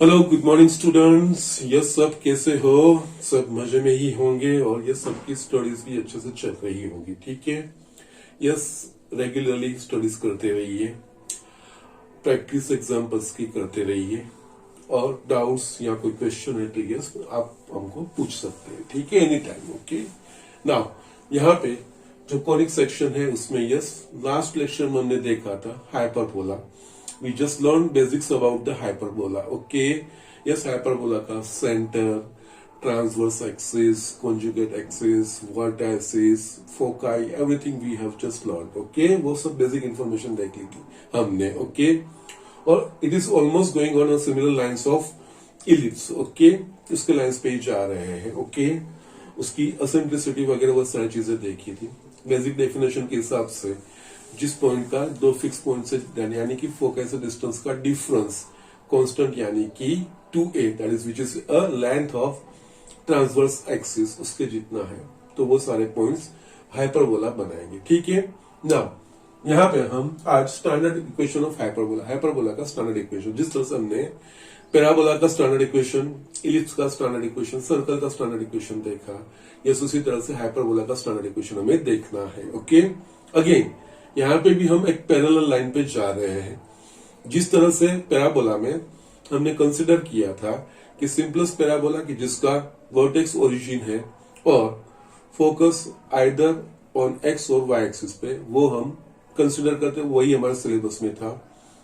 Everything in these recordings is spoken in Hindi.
Hello, good morning students. Yes, सब कैसे हो? सब मजे में ही होंगे और ये सबकी स्टडीज भी अच्छे से चल रही होंगी। ठीक है। यस, रेगुलरली स्टडीज करते रहिए, प्रैक्टिस एग्जाम्पल्स की करते रहिए और डाउट्स या कोई क्वेश्चन है तो यस आप हमको पूछ सकते हैं। ठीक है, एनी टाइम। ओके। नाउ यहाँ पे जो कॉनिक सेक्शन है उसमें यस लास्ट लेक्चर में हमने देखा था hyperbola. we just learned basics about the hyperbola. Okay, yes, hyperbola का center, transverse axis, conjugate axis, vertices, foci, everything we have just learned. Okay, वो सब basic information देख ली थी हमने. Okay, और it is almost going on a similar lines of ellipse. Okay, उसके लाइंस पे ही जा रहे हैं. Okay, उसकी असेंट्रिसिटी वगैरह वो सारी चीजें देखी थी बेसिक डेफिनेशन के हिसाब से। जिस पॉइंट का दो फिक्स पॉइंट से यानी कि फोकस से डिस्टेंस का डिफरेंस कांस्टेंट यानी कि 2a that is which is a length of transverse axis उसके जितना है, तो वो सारे पॉइंट्स हाइपरबोला बनाएंगे। ठीक है ना। यहाँ पे हम आज स्टैंडर्ड इक्वेशन ऑफ हाइपरबोला का स्टैंडर्ड इक्वेशन, जिस तरह से हमने पैराबोला का स्टैंडर्ड इक्वेशन, इलिप्स का स्टैंडर्ड इक्वेशन, सर्कल का स्टैंडर्ड इक्वेशन देखा, यस उसी तरह से हाइपरबोला का स्टैंडर्ड इक्वेशन हमें देखना है। ओके, अगेन यहाँ पे भी हम एक पैरेलल लाइन पे जा रहे हैं। जिस तरह से पैराबोला में हमने कंसिडर किया था कि सिंपलेस्ट पैराबोला की जिसका वर्टेक्स ओरिजिन है और फोकस आइदर ऑन एक्स और वाई एक्सिस पे, वो हम कंसिडर करते, वही हमारे सिलेबस में था।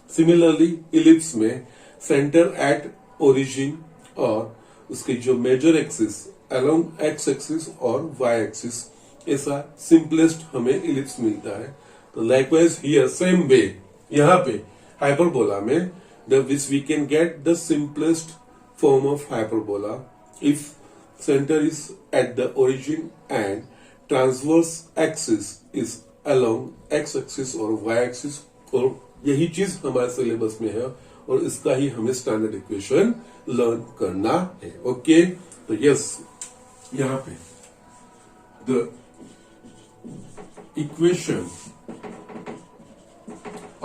सिमिलरली इलिप्स में सेंटर एट ओरिजिन और उसकी जो major axis along x axis और वाई एक्सिस, ऐसा सिंपलेस्ट हमें इलिप्स मिलता है। तो लाइकवाइज हियर सेम वे यहाँ पे हाइपरबोला में which we can get the simplest form of hyperbola if centre is at the origin and transverse axis is along x axis और वाई एक्सिस, और यही चीज हमारे सिलेबस में है और इसका ही हमें स्टैंडर्ड इक्वेशन लर्न करना है। ओके, तो यस यहाँ पे the equation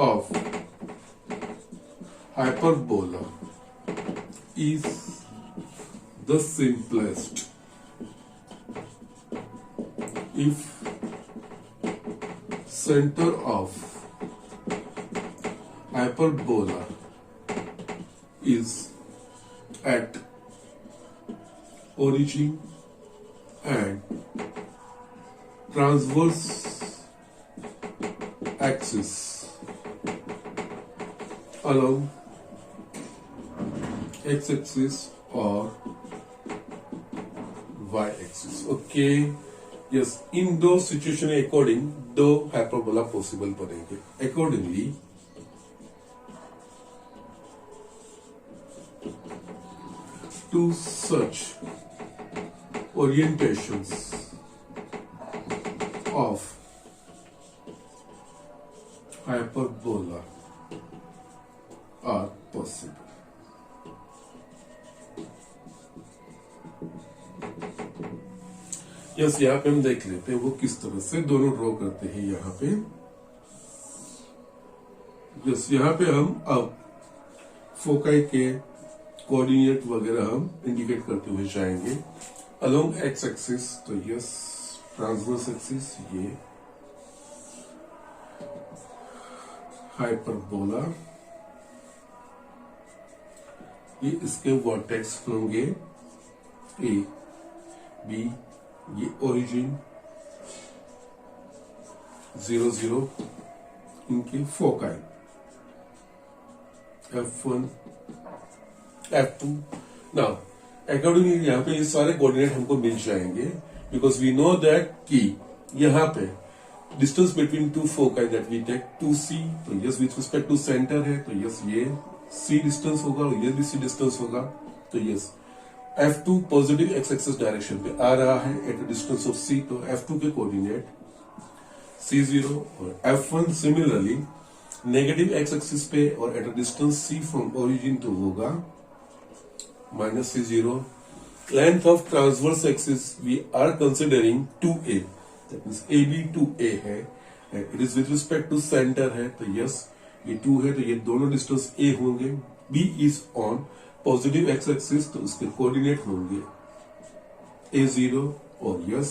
of hyperbola is the simplest if center of hyperbola is at origin and transverse axis along x-axis or y-axis. Okay, yes, in those situation according दो hyperbola possible बनेंगे। Accordingly, to such orientations of hyperbola are possible. Yes, यहाँ पे हम देख लेते हैं वो किस तरह से दोनों ड्रॉ करते हैं। यहाँ पे यस, यहाँ पे हम अब फोकाई के कोऑर्डिनेट वगैरह हम इंडिकेट करते हुए जाएंगे अलोंग एक्स एक्सिस। तो यस, ट्रांसवर्स एक्सिस ये हाइपरबोला, ये इसके वर्टेक्स होंगे ए बी, ये ओरिजिन 0 0, इनके foci F1 F2। Now accordingly यहाँ पे ये सारे कोऑर्डिनेट हमको मिल जाएंगे बिकॉज वी नो दैट कि यहाँ पे distance between two foci that we take 2c। तो yes with respect to centre है तो यस ये c डिस्टेंस होगा और ये भी c डिस्टेंस होगा। तो yes F2 positive X axis direction पे आ रहा है eight a distance of c, तो F2 के कोऑर्डिनेट c0 और F1 similarly negative x axis पे और at a distance c from origin तो होगा -c0। Length of transverse axis we are considering 2a, that means AB 2a है, it is with respect to centre है तो यस ये 2 है तो ये दोनों डिस्टेंस a होंगे। B is on positive X axis तो उसके कोऑर्डिनेट होंगे a0 और yes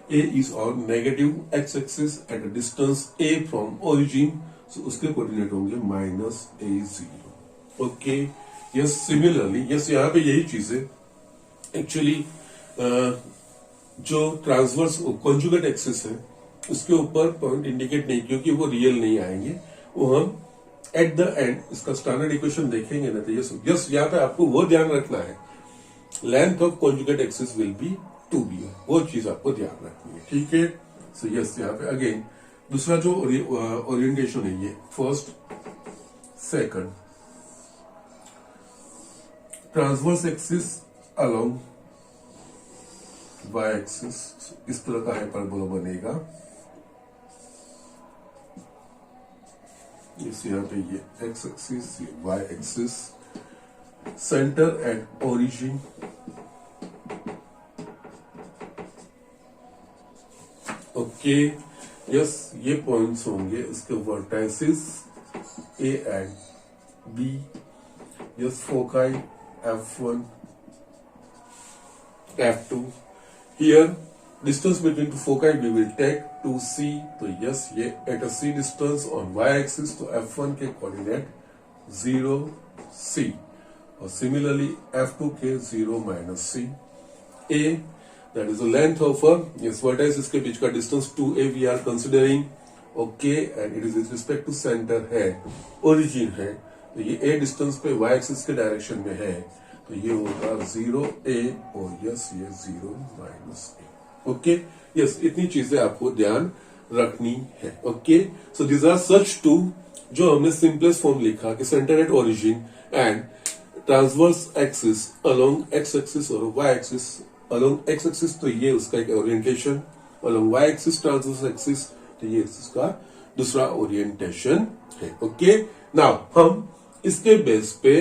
a is on negative x axis at a distance a from origin, so उसके कोऑर्डिनेट होंगे -a0. Okay yes similarly yes यहाँ पे यही चीज है एक्चुअली जो ट्रांसवर्स कॉन्जुगेट एक्सिस है उसके ऊपर पॉइंट इंडिकेट नहीं क्योंकि वो रियल नहीं आएंगे, वो हम एट द एंड इसका स्टैंडर्ड इक्वेशन देखेंगे ना, तो यस यस यहाँ पे आपको वो ध्यान रखना है length of conjugate axis will be 2b, वो चीज आपको ध्यान रखनी है, ठीक है। सो यस यहाँ पे अगेन दूसरा जो ओरिएंटेशन है ये first second transverse axis along Y axis, इस तरह का हाइपरबोला बनेगा, इस यहाँ पे ये एक्स एक्सिस ये Y axis, centre at origin okay yes ये पॉइंट्स होंगे इसके vertices A and B, yes foci F1 F2, here distance between two foci we will take 2c, तो यस ये at a c distance on y axis तो F1 के कोऑर्डिनेट 0 c और सिमिलरली F2 के 0 minus c, a that is the length of a yes vertex इसके बीच का distance 2a we are considering, okay, and it is with respect to center है ओरिजिन है, तो ये a डिस्टेंस पे y एक्सिस के डायरेक्शन में है तो ये होगा 0a और यस ये 0 माइनस a, ओके यस इतनी चीजें आपको ध्यान रखनी है, okay. So this are such two जो हमने सिंपलेस्ट फॉर्म लिखा कि centre at origin and transverse axis along x axis और Y axis, along x axis तो ये उसका एक orientation, along Y axis transverse axis तो ये इसका दूसरा ओरिएंटेशन है, ओके। नाउ हम इसके बेस पे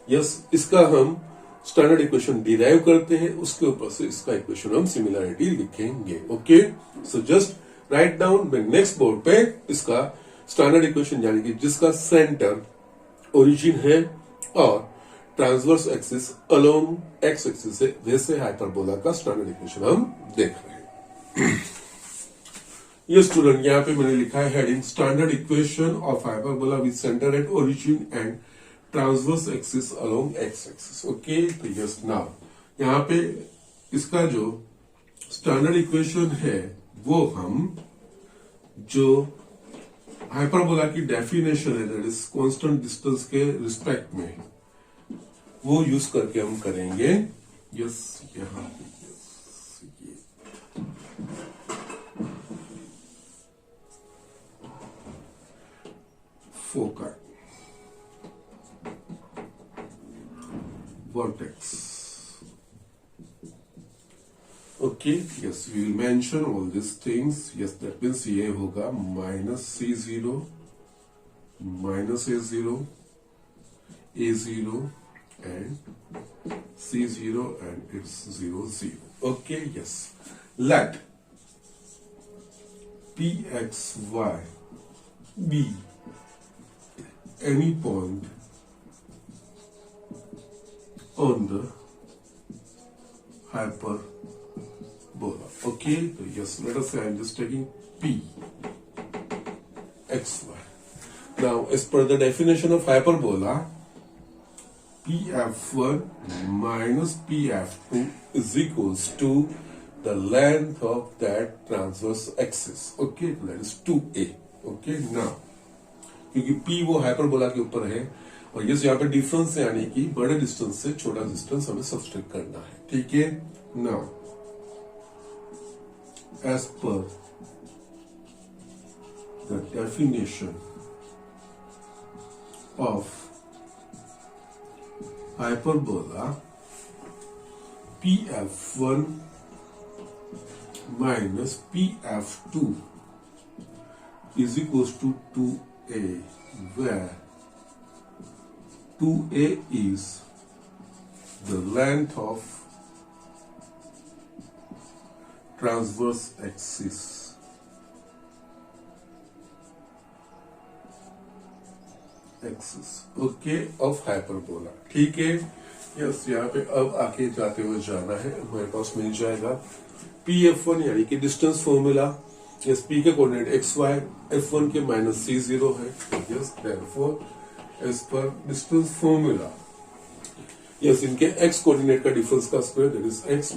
यस इसका हम स्टैंडर्ड इक्वेशन डिराइव करते हैं, उसके ऊपर से इसका इक्वेशन हम सिमिलरिटी लिखेंगे, okay. So just write down next board पे इसका स्टैंडर्ड इक्वेशन यानी कि जिसका सेंटर ओरिजिन है और transverse axis along x axis से वैसे हाइपरबोला का स्टैंडर्ड इक्वेशन हम देख रहे हैं। ये स्टूडेंट यहाँ पे मैंने लिखा है heading standard equation of hyperbola with centre at origin and transverse axis along x axis, okay. तो यस नाउ यहाँ पे इसका जो स्टैंडर्ड इक्वेशन है वो हम जो हाइपरबोला की डेफिनेशन है दैट इज कांस्टेंट डिस्टेंस के रिस्पेक्ट में वो यूज करके हम करेंगे, यस यहाँ पे ये focus vertex, okay, yes we will mention all these things, yes that means ये होगा minus c0 minus a0 and c0 and it's 0 0, okay, yes let pxy be any point on the hyperbola, okay. So yes, let us say I'm just taking p xy. Now as per the definition of hyperbola, pf1 minus pf2 is equals to the length of that transverse axis, okay, that is 2a, okay. Now क्योंकि p वो हाइपरबोला के ऊपर है और ये यहाँ पे डिफरेंस है यानी कि बड़े डिस्टेंस से छोटा डिस्टेंस हमें सब्सट्रैक्ट करना है, ठीक है। Now as per the definition of hyperbola pf1 minus pf2 is equals to 2a, where 2a is the length of transverse axis okay of hyperbola, ठीक है। यस, यहाँ पे अब आगे जाते हुए जाना है, हमारे पास मिल जाएगा PF1 यानी कि डिस्टेंस फॉर्मूला। यस, पी के कोऑर्डिनेट एक्स वाई, F1 के -C0 है। Yes, therefore as per distance formula, yes, इनके एक्स कोऑर्डिनेट का डिफरेंस का square that is X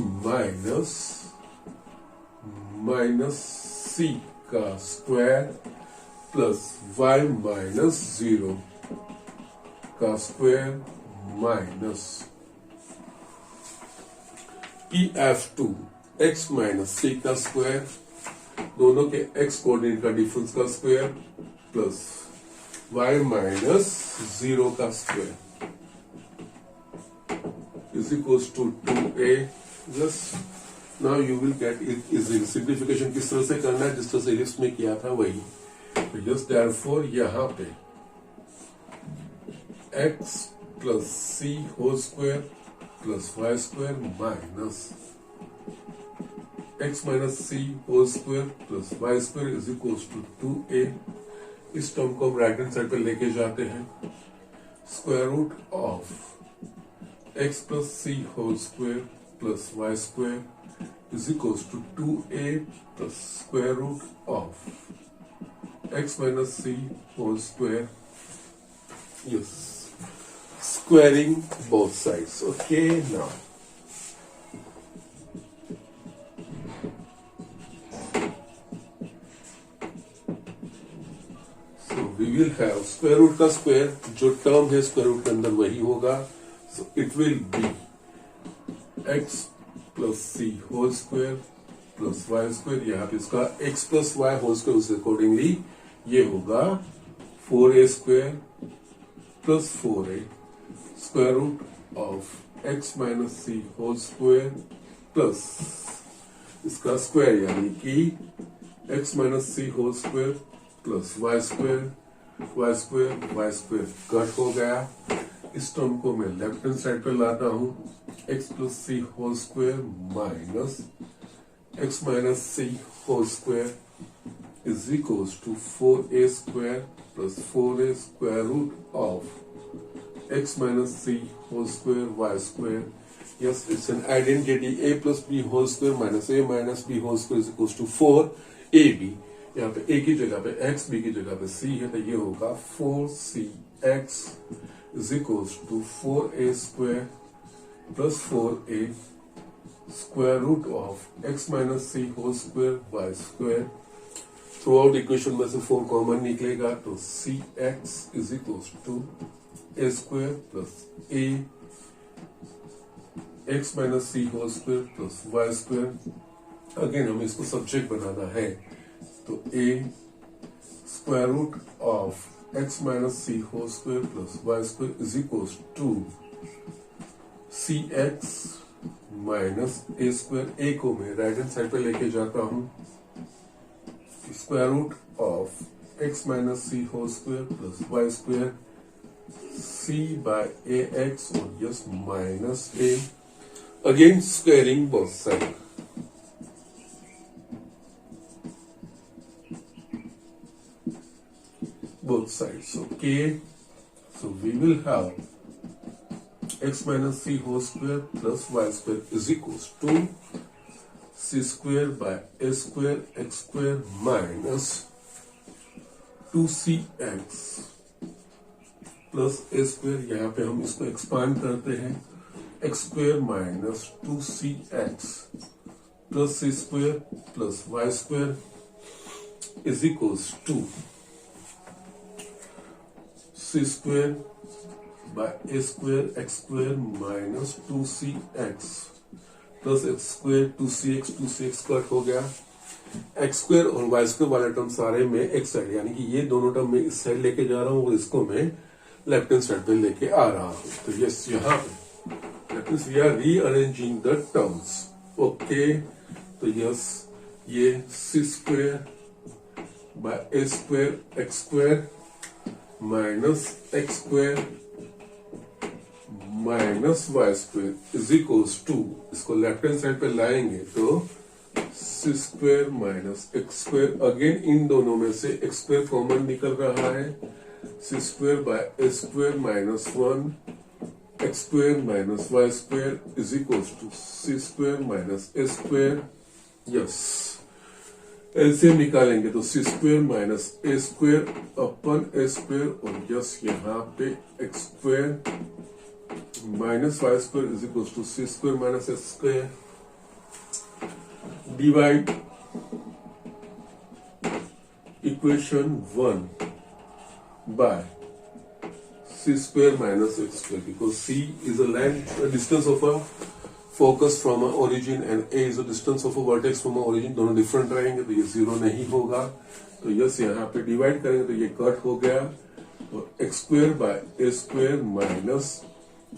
minus C का स्क्वायर प्लस वाई -0 का square minus PF2 X minus C का स्क्वायर, दोनों के एक्स कोऑर्डिनेट का डिफरेंस का स्क्वायर प्लस वाई -0 का square is equals to 2a। Just now you will get it easily. Simplification किस तरह से करना है, जिस तरह से लिस्ट में किया था वही। तो जस्ट देयरफॉर यहाँ पे x plus C whole square plus Y square minus x minus C whole square plus Y square is equal to 2a। इस टर्म को हम राइट हैंड साइड पे लेके जाते हैं। Square root of x plus C whole square plus Y square is equal to 2a plus square root of x minus C whole square. Yes, squaring both sides. Okay, now so we will have square root का square, जो term है square root के अंदर वही होगा। So it will be x plus c whole square plus y square। यहाँ पे इसका x plus y whole square उसे accordingly ये होगा 4a square plus 4a square root of x minus c whole square plus इसका स्क्वायर यानी कि x minus c whole square plus y square cut हो गया। इस टर्म को मैं लेफ्ट हैंड साइड पे लाता हूं। x plus c whole square minus x minus c whole square is equals to 4a square plus 4a square root of x minus c whole square y square। Yes, it's an identity। a plus b whole square minus a minus b whole square is equals to 4ab। यहाँ पे a की जगह पे x, b की जगह पे c है, तो ये होगा 4cx is equals to 4a square plus 4a square root of x minus c whole square y square। Through out equation में से 4 कॉमन निकलेगा, तो cx is equals to a square plus a x minus c whole square plus y square। Again हमें इसको सब्जेक्ट बनाना है, तो a square root of x minus c whole square plus y square is equals to cx minus a square। a को मैं राइट हैंड साइड पे लेके जाता हूं। Square root of x minus c whole square plus y square c by ax और yes minus a। Again squaring both sides। Okay, so we will have x minus c whole square plus y square is equals to c square by a square x square minus 2cx plus A square. यहाँ पे हम इसको एक्सपांड करते हैं, X square minus 2cx plus C square plus Y square is equals to C square by A square X square minus 2cx plus X square 2cx cut हो गया। एक्स स्क्वायर और वाई स्क्वायर वाले टर्म सारे में एक साइड, यानी कि ये दोनों टर्म में इस साइड लेके जा रहा हूँ और इसको मैं लेफ्ट हैंड साइड पे लेके आ रहा हूं। तो यस, यहाँ पे that means we are rearranging the terms. Okay, तो यस, ये C square by A square X square minus x square minus Y square is equals to, इसको लेफ्ट हैंड साइड पे लाएंगे तो C square minus x square. Again इन दोनों में से एक्स स्क्वायर कॉमन निकल रहा है, C square by A square minus 1 X square minus Y square is equals to C square minus A square. Yes, LCM निकालेंगे तो सी स्क्वायर माइनस ए स्क्वायर अपन ए स्क्वायर, और यस यहाँ पे X square minus Y square is equals to C square minus A square divide equation 1 by c square minus x square, because c is a distance of a focus from a origin and a is a distance of a vertex from a origin, दोनों डिफरेंट रहेंगे तो ये जीरो नहीं होगा। तो यस यहाँ पे डिवाइड करेंगे तो ये कट हो गया, और x square by A square minus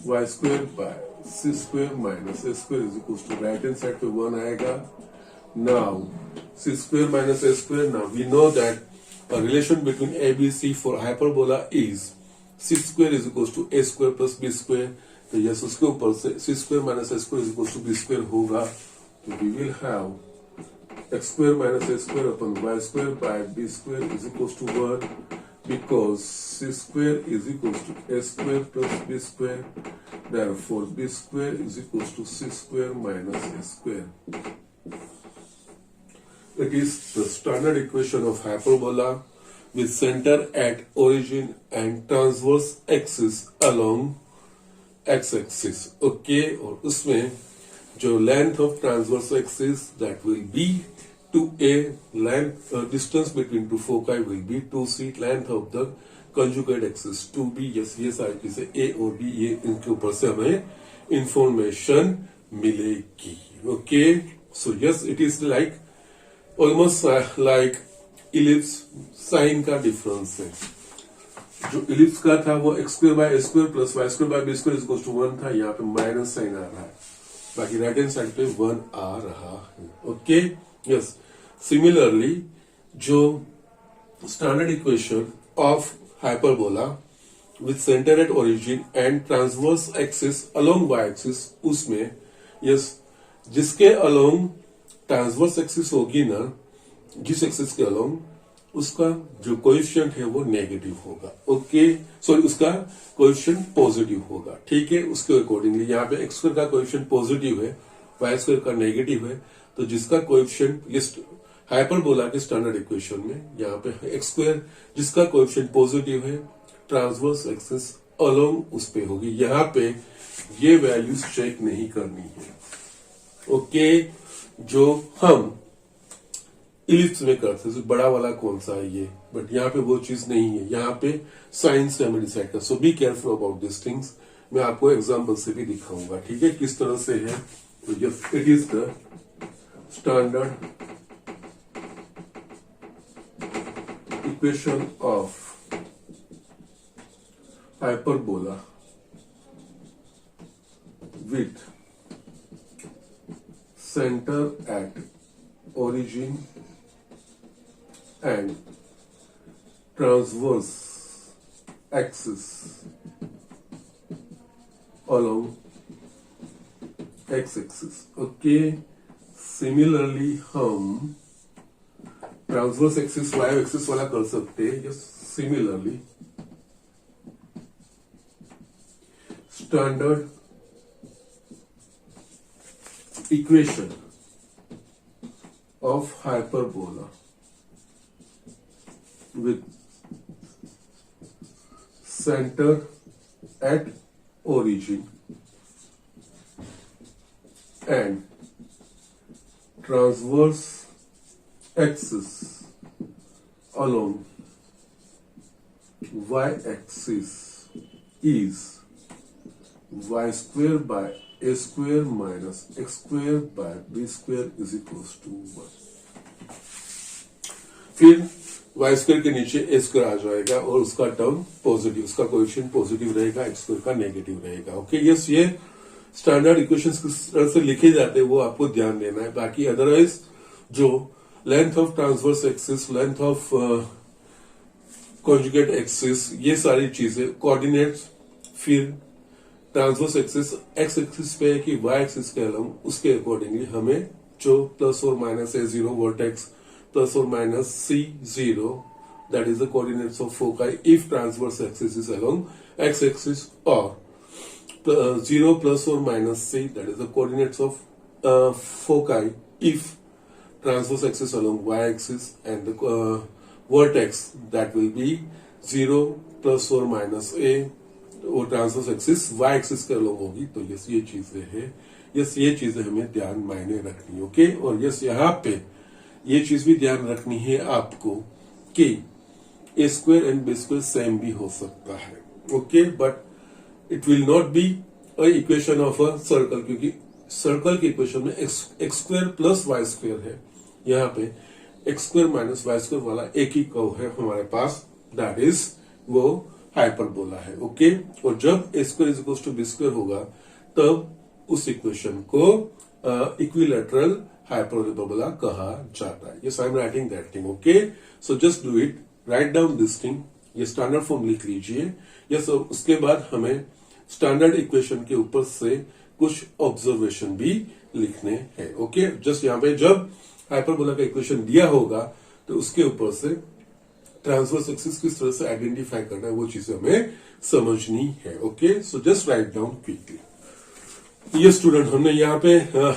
Y square by c square minus A square is equal to right hand side पे 1 आएगा। Now c square minus A square, now we know that a relation between ABC for hyperbola is c square is equals to a square plus b square। तो यस उसके ऊपर से c square minus a square is equals to b square होगा, तो we will have x square minus a square upon y square by b square is equals to 1, because c square is equals to a square plus b square, therefore b square is equals to c square minus a square। It is the standard equation of hyperbola with center at origin and transverse axis along x-axis। Okay, और उसमें जो length of transverse axis that will be 2a, length distance between two foci will be 2c, length of the conjugate axis 2b। yes, ये सारी चीजें a और b, ये इनके ऊपर से हमें इंफॉर्मेशन मिलेगी। Okay, so yes, it is like almost like ellipse sign का डिफरेंस है। जो इलिप्स का था वो x square by A square plus Y square by B square is equal to 1 था, यहाँ पे माइनस साइन आ रहा है, बाकी राइट हैंड साइड पे 1 आ रहा है। ओके, यस, सिमिलरली जो standard equation of hyperbola with centre at origin and transverse axis along Y axis, उसमें यस जिसके अलोंग ट्रांसवर्स एक्सिस होगी ना, जिस एक्सिस के अलोंग उसका जो कोएफिशिएंट है वो नेगेटिव होगा। ओके, सॉरी उसका कोएफिशिएंट पॉजिटिव होगा। ठीक है, उसके अकॉर्डिंगली यहाँ पे एक्स स्क्वायर का कोएफिशिएंट पॉजिटिव है, वाई स्क्वायर का नेगेटिव है, तो जिसका कोएफिशिएंट हाइपरबोला के स्टैंडर्ड इक्वेशन में यहाँ पे एक्स स्क्वायर जिसका कोएफिशिएंट पॉजिटिव है, ट्रांसवर्स एक्सिस अलोंग उस पे होगी। यहाँ पे ये वैल्यूज चेक नहीं करनी है। ओके, जो हम इलिप्स में करते हैं, बड़ा वाला कौन सा है ये, बट यहाँ पे वो चीज नहीं है, यहाँ पे साइंस से हमें डिसाइड कर। So be careful about this things. मैं आपको एग्जांपल से भी दिखाऊंगा, ठीक है, किस तरह से है। तो it is the standard equation of hyperbola with center at origin and transverse axis along x-axis। Okay, similarly हम ट्रांसवर्स एक्सिस y एक्सिस वाला कर सकते हैं। yes, similarly standard equation of hyperbola with center at origin and transverse axis along y-axis is y square by a square minus x square by b square is equals to 1। फिर y स्क्वायर के नीचे a स्क्वायर आ जाएगा और उसका टर्म पॉजिटिव, उसका कोएफिशिएंट पॉजिटिव रहेगा, x स्क्वायर का नेगेटिव रहेगा। ओके, यस, ये स्टैंडर्ड इक्वेशंस किस तरह से लिखे जाते हैं वो आपको ध्यान देना है। बाकी अदरवाइज जो length of transverse axis, length of conjugate axis, ये सारी चीजें कोऑर्डिनेट्स, फिर ट्रांसवर्स एक्सिस एक्स एक्सिस पे है कि वाई एक्सिस के अलोंग, उसके अकॉर्डिंगली हमें जो प्लस और minus a zero vertex plus और minus c zero, that is the coordinates of foci if transverse axis is along x axis, और 0 plus or minus c, that is the coordinates of foci if transverse axis along y-axis and the vertex that will be 0 plus or minus a और ट्रांसवर्स एक्सिस वाई एक्सिस के अलॉन्ग होगी। तो यस ये चीजें हैं, यस ये चीजें हमें ध्यान मायने रखनी, ओके। और यस यहाँ पे ये चीज भी ध्यान रखनी है आपको कि A square and B square same भी हो सकता है, okay, but it will not be a equation of a circle, क्योंकि सर्कल की इक्वेशन में X square plus Y square है, यहाँ पे X square minus Y square वाला एक ही कर्व है हमारे पास, दैट इज वो हाइपरबोला है, ओके। और जब A square is equal to B square होगा तब उस इक्वेशन को इक्विलैटरल हाइपरबोला कहा जाता है। Yes I am writing that thing, okay. So just do it, write down this thing, ये स्टैंडर्ड फॉर्म लिख लीजिए। यस उसके बाद हमें स्टैंडर्ड इक्वेशन के ऊपर से कुछ ऑब्जर्वेशन भी लिखने हैं, ओके। जस्ट यहाँ पे जब हाइपरबोला का इक्वेशन दिया होगा तो उसके ऊपर से ट्रांसवर्स एक्सिस किस तरह से आइडेंटिफाई करना है वो चीजें हमें समझनी है, okay. So just write down quickly. ये स्टूडेंट हमने यहाँ पे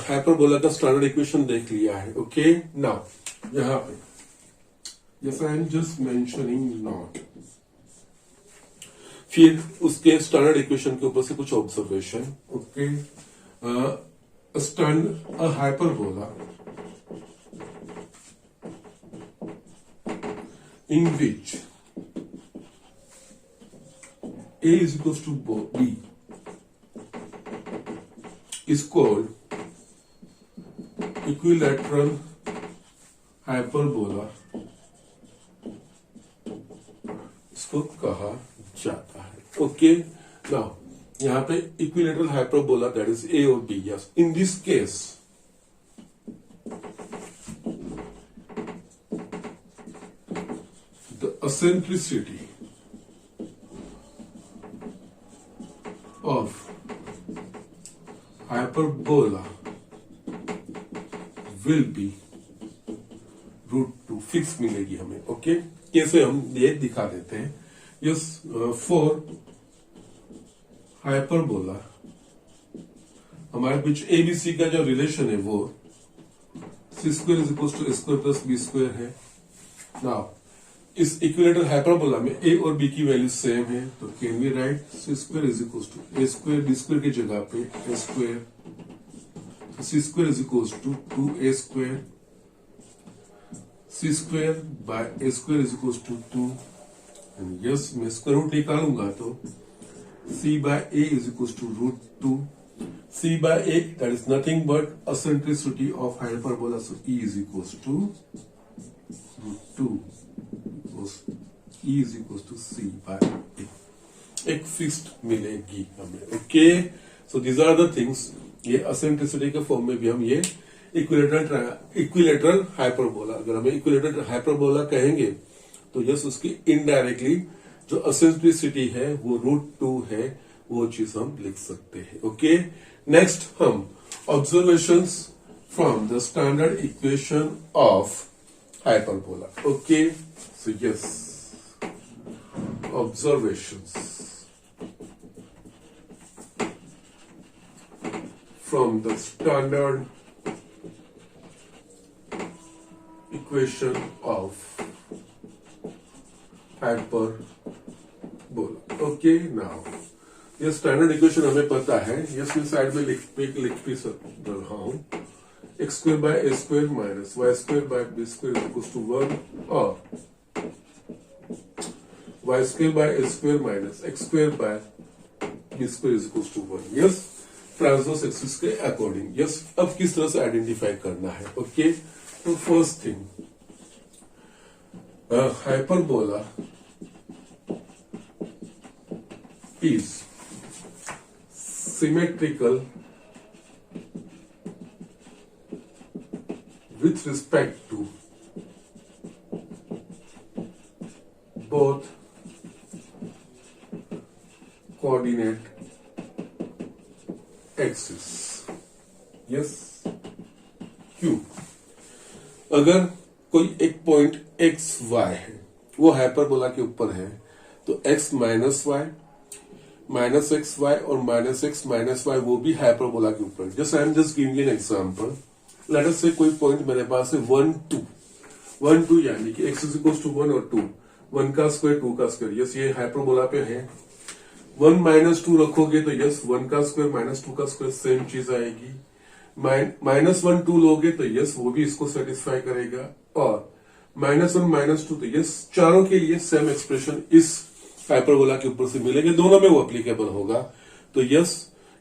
हाइपरबोला का स्टैंडर्ड इक्वेशन देख लिया है, ओके। नाउ यहाँ पे yes I am just mentioning not, फिर उसके स्टैंडर्ड इक्वेशन के ऊपर से कुछ observation, okay. Hyperbola in which a is equals to b is called equilateral hyperbola, इसको कहा जाता है, ओके। नाउ यहाँ पे equilateral hyperbola that is A और B, yes in this case eccentricity of hyperbola will be √2 fix मिलेगी हमें, ओके। कैसे हम ये दिखा देते हैं, यस फॉर हाइपरबोला हमारे बीच एबीसी का जो रिलेशन है वो C square is equal to A square plus B square है। नाउ इस इक्विलैटरल हाइपरबोला में ए और बी की वैल्यू सेम है, तो can we write C square is equal to A square B square की जगह पे A square, C square is equal to 2a square, C square by A square is equal to 2, and yes मैं स्क्वायर रूट निकालूंगा तो c by a is equals to √2, c by a that is nothing but eccentricity of hyperbola, so e is equals to √2, e is equals to c by a, एक फिक्स्ड मिलेगी हमें, okay. So these are the things, ये eccentricity के फॉर्म में भी हम ये इक्विलैटरल हाइपरबोला, अगर हमें इक्विलैटरल हाइपरबोला कहेंगे तो यस उसकी इनडायरेक्टली जो eccentricity है वो √2 है, वो चीज हम लिख सकते हैं, ओके। नेक्स्ट हम observations from the standard equation of hyperbola, okay। So yes, observations from the standard equation of hyperbola, okay। Now ये स्टैंडर्ड इक्वेशन हमें पता है, यस मैं साइड में लिख भी रहा हूं, x square by A square minus Y square by B square equal to 1 और Y square by A square minus x square by B square equal to 1, yes transverse axis के अकॉर्डिंग। यस अब किस तरह से आइडेंटिफाई करना है, ओके। तो first thing, hyperbola is symmetrical with respect to both coordinate axis, yes। क्यों? अगर कोई एक पॉइंट एक्स वाई है वो हाइपरबोला के ऊपर है तो x minus y minus x y और माइनस एक्स माइनस वाई वो भी हाइपरबोला के ऊपर। Just I am just giving an example. Let us से कोई पॉइंट मेरे पास है 1 2 1 2 यानी कि x इज इक्वल टू 1 और 2, 1 का स्क्वायर 2 का स्क्वायर, यस ये हाइपरबोला पे है। 1 माइनस 2 रखोगे तो यस 1 का स्क्वायर माइनस 2 का स्क्वायर सेम चीज आएगी। माइनस 1 2 लोगे तो यस वो भी इसको सेटिस्फाई करेगा, और माइनस 1 माइनस 2 तो यस चारों के लिए सेम एक्सप्रेशन इस हाइपरबोला के ऊपर से मिलेंगे, दोनों में वो एप्लीकेबल होगा। तो यस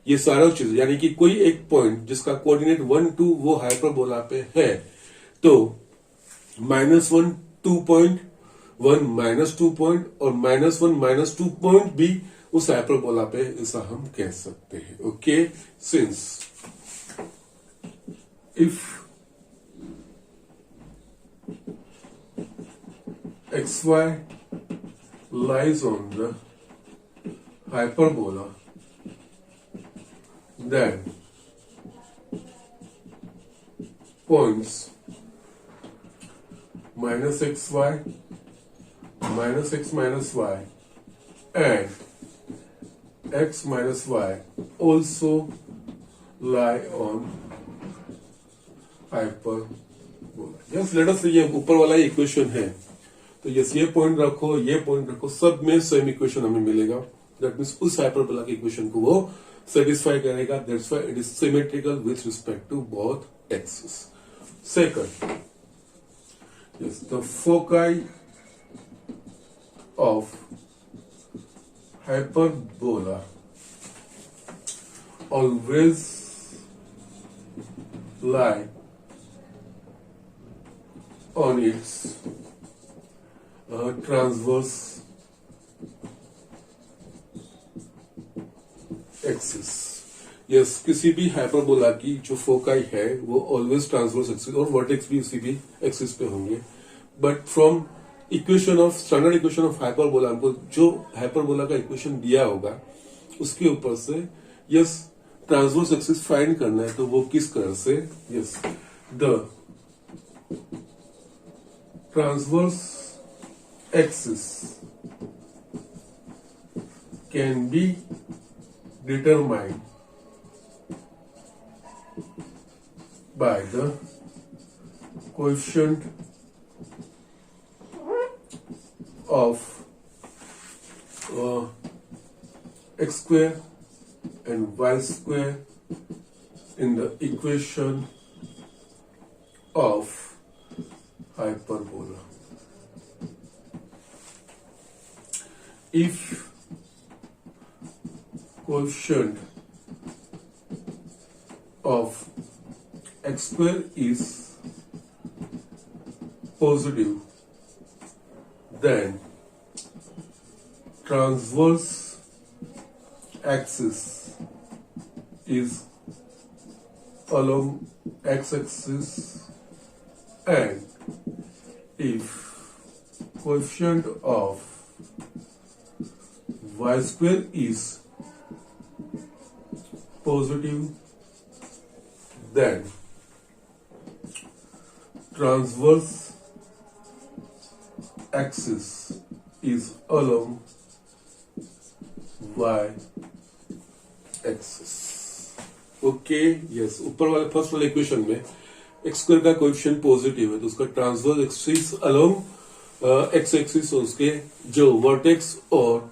ये सारा चीज यानी कि कोई एक पॉइंट जिसका कोऑर्डिनेट 1 2 वो हाइपरबोला पे है, तो माइनस 1 2 पॉइंट, 1 माइनस 2 पॉइंट और माइनस 1 माइनस 2 पॉइंट भी उस हाइपरबोला पे ऐसा हम कह सकते हैं। Okay, since if xy lies on the hyperbola, then points minus xy, minus x minus y and x minus y also lie on hyperbola. Yes, let us say ये ऊपर वाला इक्वेशन है, तो यस ये पॉइंट रखो, ये पॉइंट रखो, सब में सेम इक्वेशन हमें मिलेगा। दैट मीन्स उस हाइपरबोला की इक्वेशन को वो सेटिस्फाई करेगा। That's why it is symmetrical with respect to both axis. Second, yes the foci of hyperbola always lie on its transverse axis. Yes किसी भी हाइपरबोला की जो फोकाई है वो ऑलवेज ट्रांसवर्स एक्सिस और वर्टेक्स भी उसी भी एक्सिस पे होंगे। But from equation of standard equation of hyperbola, हमको जो हाइपरबोला का इक्वेशन दिया होगा उसके ऊपर से यस ट्रांसवर्स एक्सिस फाइंड करना है, तो वो किस तरह से, yes the transverse axis can be determined by the coefficient of x square and y square in the equation of hyperbola. If coefficient of x square is positive, then transverse axis is along x-axis, and if coefficient of y square is positive, then transverse axis is along y axis. Okay, yes ऊपर वाले फर्स्ट वाले इक्वेशन में एक्स स्क्वायर का कोएफिशिएंट पॉजिटिव है तो उसका transverse axis along x axis और उसके जो वर्टेक्स और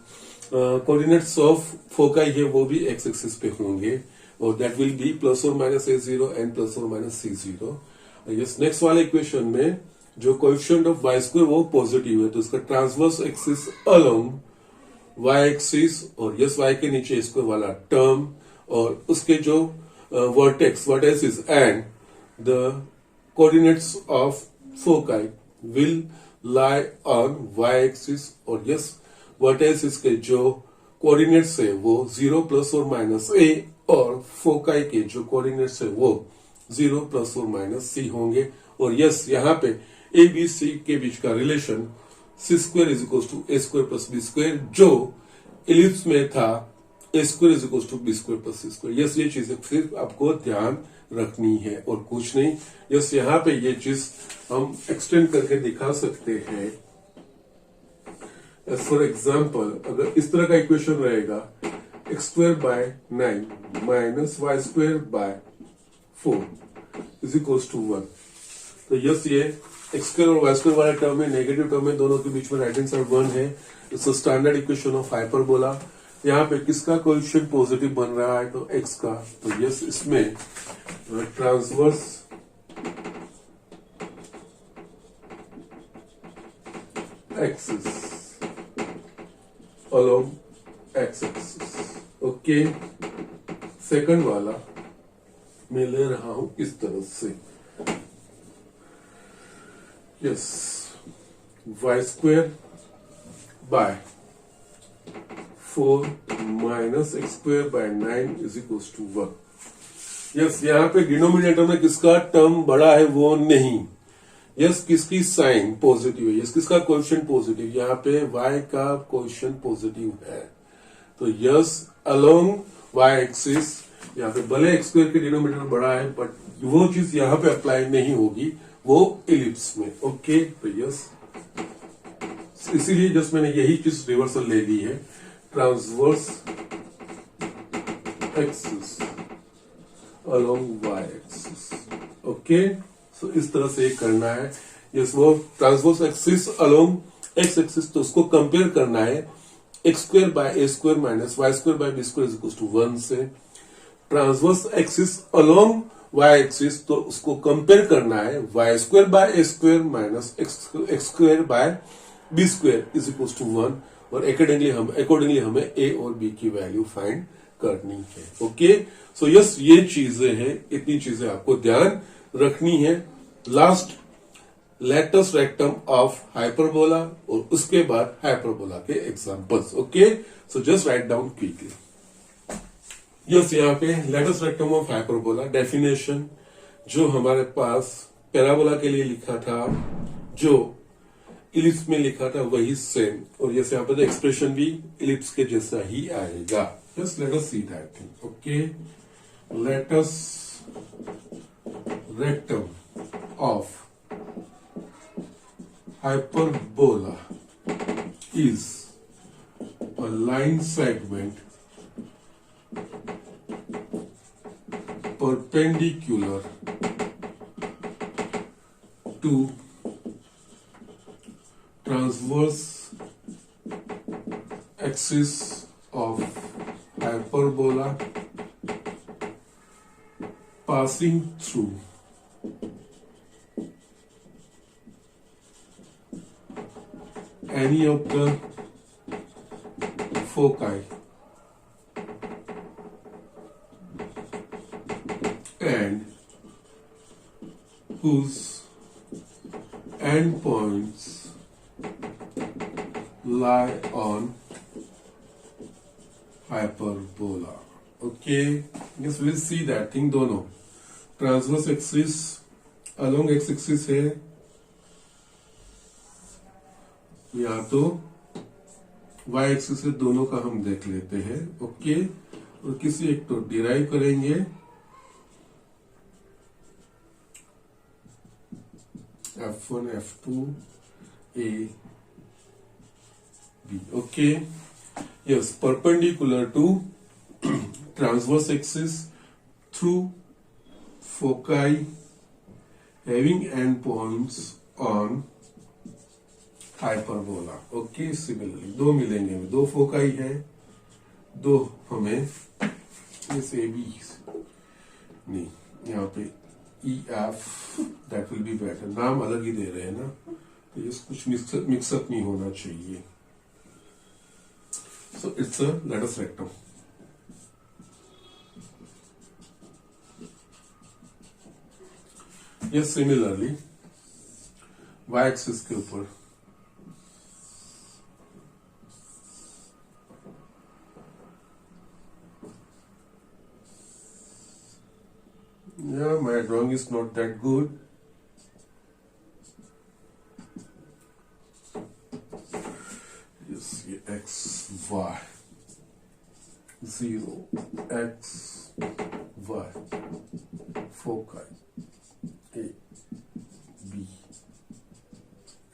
कोऑर्डिनेट्स ऑफ फोकाई है वो भी एक्स एक्सिस पे होंगे, और दैट विल बी प्लस और माइनस a0 एंड प्लस और माइनस c0। यस नेक्स्ट वाले इक्वेशन में जो कोएफिशिएंट ऑफ y स्क्वायर वो पॉजिटिव है तो उसका transverse axis along y axis और यस y के नीचे स्क्वायर वाला टर्म और उसके जो vertex and the coordinates of foci will lie on y axis, और यस वर्टेक्स के जो कोऑर्डिनेट्स है वो 0 प्लस और माइनस a और फोकाई के जो कोऑर्डिनेट्स है वो 0 प्लस और माइनस c होंगे। और यस यहाँ पे a b c के बीच का relation c square is equal to a square plus b square जो इलिप्स में था a square is equal to b square plus c square. Yes ये चीजें सिर्फ आपको ध्यान रखनी है और कुछ नहीं। यस यहाँ पे ये चीज हम एक्सटेंड करके दिखा सकते हैं। फॉर एग्जाम्पल अगर इस तरह का इक्वेशन रहेगा x square by 9 minus Y square by 4 is equals to 1। तो यस, ये एक्स स्क्वायर और वाई स्क्वायर वाला टर्म है, नेगेटिव टर्म है, दोनों के बीच में राइट हैंड साइड 1 है। It's a standard equation of hyperbola. यहाँ पे किसका कोएफिशिएंट पॉजिटिव बन रहा है? तो एक्स का। तो यस, इसमें transverse axis along x axis. Okay, second वाला मैं ले रहा हूं इस तरह से। Yes, y square by 4 minus x square by 9 is equal to 1। Yes, यहाँ पे डिनोमिनेटर में किसका टर्म बड़ा है वो नहीं। यस, किसकी साइन पॉजिटिव है। यस, किसका कोएफिशिएंट पॉजिटिव? यहाँ पे y का कोएफिशिएंट पॉजिटिव है। तो यस, अलोंग y एक्सिस, यहाँ पे भले एक्स स्क्वायर के डिनोमिनेटर बड़ा है बट वो चीज यहाँ पे अप्लाई नहीं होगी, वो इलिप्स में। ओके, तो यस, इसीलिए जस्ट मैंने यही चीज रिवर्सल ले ली है। Transverse axis along y axis. Okay, so इस तरह से करना है। यस, वो transverse axis along x axis, तो उसको कंपेयर करना है x square by A square minus Y square by B square is equal to 1 से। Transverse axis along Y axis, तो उसको कंपेयर करना है Y square by A square minus x square by B square is equal to 1। और अकॉर्डिंगली हमें ए और बी की वैल्यू फाइंड करनी है। ओके, सो यस, ये चीजें हैं, इतनी चीजें आपको ध्यान रखनी है। Last, latus rectum of hyperbola और उसके बाद हाइपरबोला के examples. Okay, so just write down quickly. Yes, यहाँ पे latus rectum of hyperbola definition जो हमारे पास पैराबोला के लिए लिखा था, जो इलिप्स में लिखा था, वही सेम। और जैसे यहाँ पे एक्सप्रेशन भी इलिप्स के जैसा ही आएगा। Yes, let us see that thing. Okay, latus rectum of hyperbola is a line segment perpendicular to transverse axis of hyperbola passing through any of the foci and whose endpoints lie on hyperbola. Okay, yes, we'll see that thing. दोनों transverse axis along x axis है, या तो वाई एक्सिस है, दोनों का हम देख लेते हैं। ओके, और किसी एक तो डिराइव करेंगे। F1 F2 A B। Okay, yes, perpendicular to transverse axis through foci having endpoints on hyperbola। Okay, similarly दो मिलेंगे, दो फोकाई है, दो हमें जैसे बी नहीं, यहाँ पे E F, that will be better. नाम अलग ही दे रहे हैं ना, तो ये कुछ मिक्सअप नहीं होना चाहिए। So it's a latus rectum. Yes, similarly y axis के ऊपर my drawing is not that good। yes, ये x y 0 x y foci A B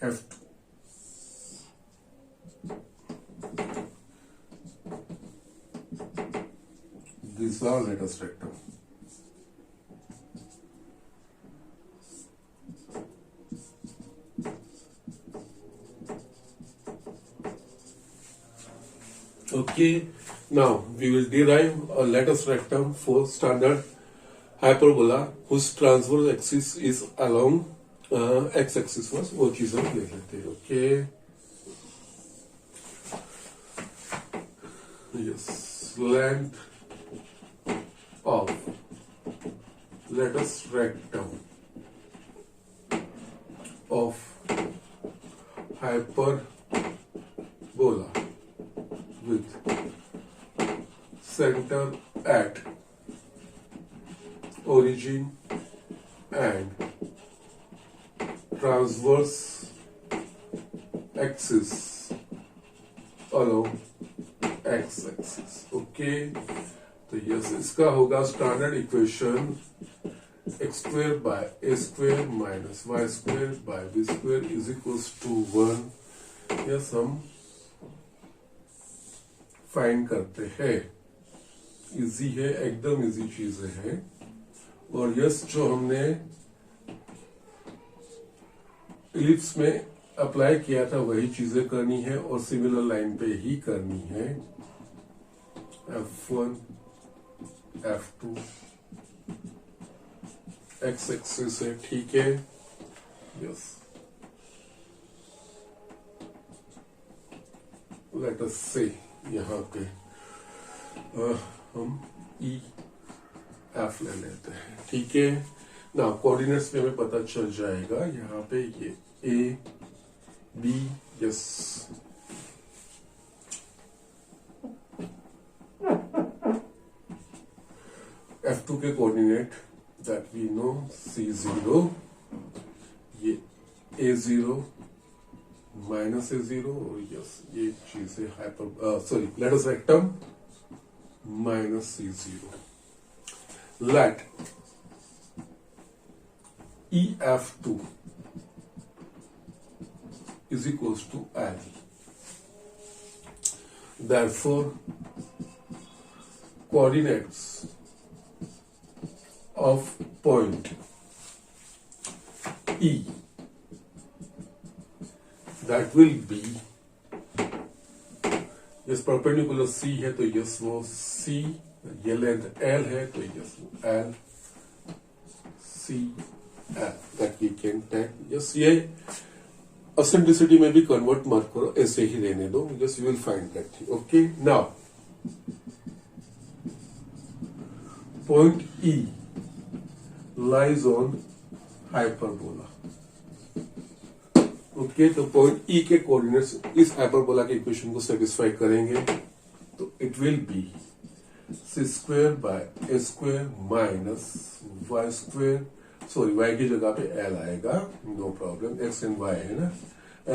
F2 F1 draw lattice rectum. Okay, now we will derive a lattice rectum for standard hyperbola whose transverse axis is along x-axis was वो चीज हम देख लेते हैं. Okay, yes, length of lattice rectum of hyperbola with center at origin and transverse axis along x-axis. Okay, तो यस इसका होगा standard equation x square by a square minus y square by b square is equals to 1. Yes हम फाइंड करते हैं. इजी है, एकदम इजी चीजें हैं. और यस जो हमने इलिप्स में अप्लाई किया था वही चीजें करनी है और सिमिलर लाइन पे ही करनी है. F1 F2 x एक्सिस है. ठीक है, यस. लेट अस से यहाँ पे हम E F ले लेते हैं. ठीक है ना, कोऑर्डिनेट्स में हमें पता चल जाएगा. यहाँ पे ये A B, यस, F2 के coordinate that we know C0, ये A0 माइनस A0 और यस ये चीज है hyper latus rectum minus C0. Let EF2 is equals to L. Therefore, coordinates of point E that will be, yes perpendicular C है तो यस वो C, ये लेंथ L है तो यस वो L C L that we can take. Yes ये एसेंट्रिसिटी में भी कन्वर्ट मत करो, ऐसे ही रहने दो. Just you will find that. Okay, now point E lies on hyperbola. Okay, तो पॉइंट E के कोऑर्डिनेट्स इस हाइपरबोला के इक्वेशन को सेटिस्फाई करेंगे. तो it will be C square by A square minus Y square, sorry y की जगह पे L आएगा, no problem, x and y है ना.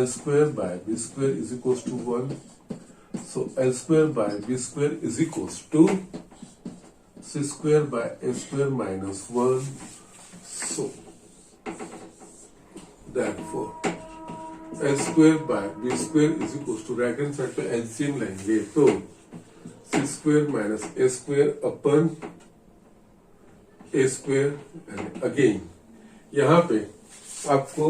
L square by B square is equals to 1. So L square by B square is equals to C square by A square minus 1. So therefore L square by B square is equals to, right hand side पे एलसीएम लेंगे तो C square minus A square upon A square. Again यहाँ पे आपको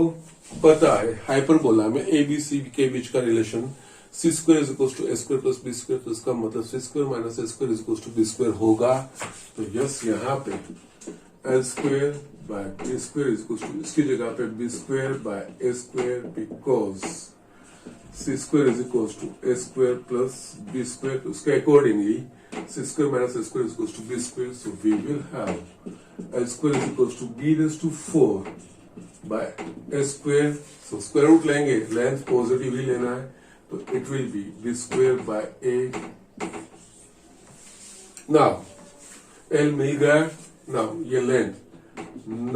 पता है हाइपरबोला में ए बी सी के बीच का relation C square is equals to A square plus B square, तो इसका मतलब C square minus A square is equals to B square होगा. तो यस यहाँ पे L square by B square is equals to, इसकी जगह पे B square by A square, because C square is equals to A square plus B square. उसके accordingly C square minus A square is equals to B square. So we will have L square is equals to B raised to 4 by A square. So square root लेंगे, length positive ही लेना है, तो it will be B square by A. Now L मिल गया. Now ये length,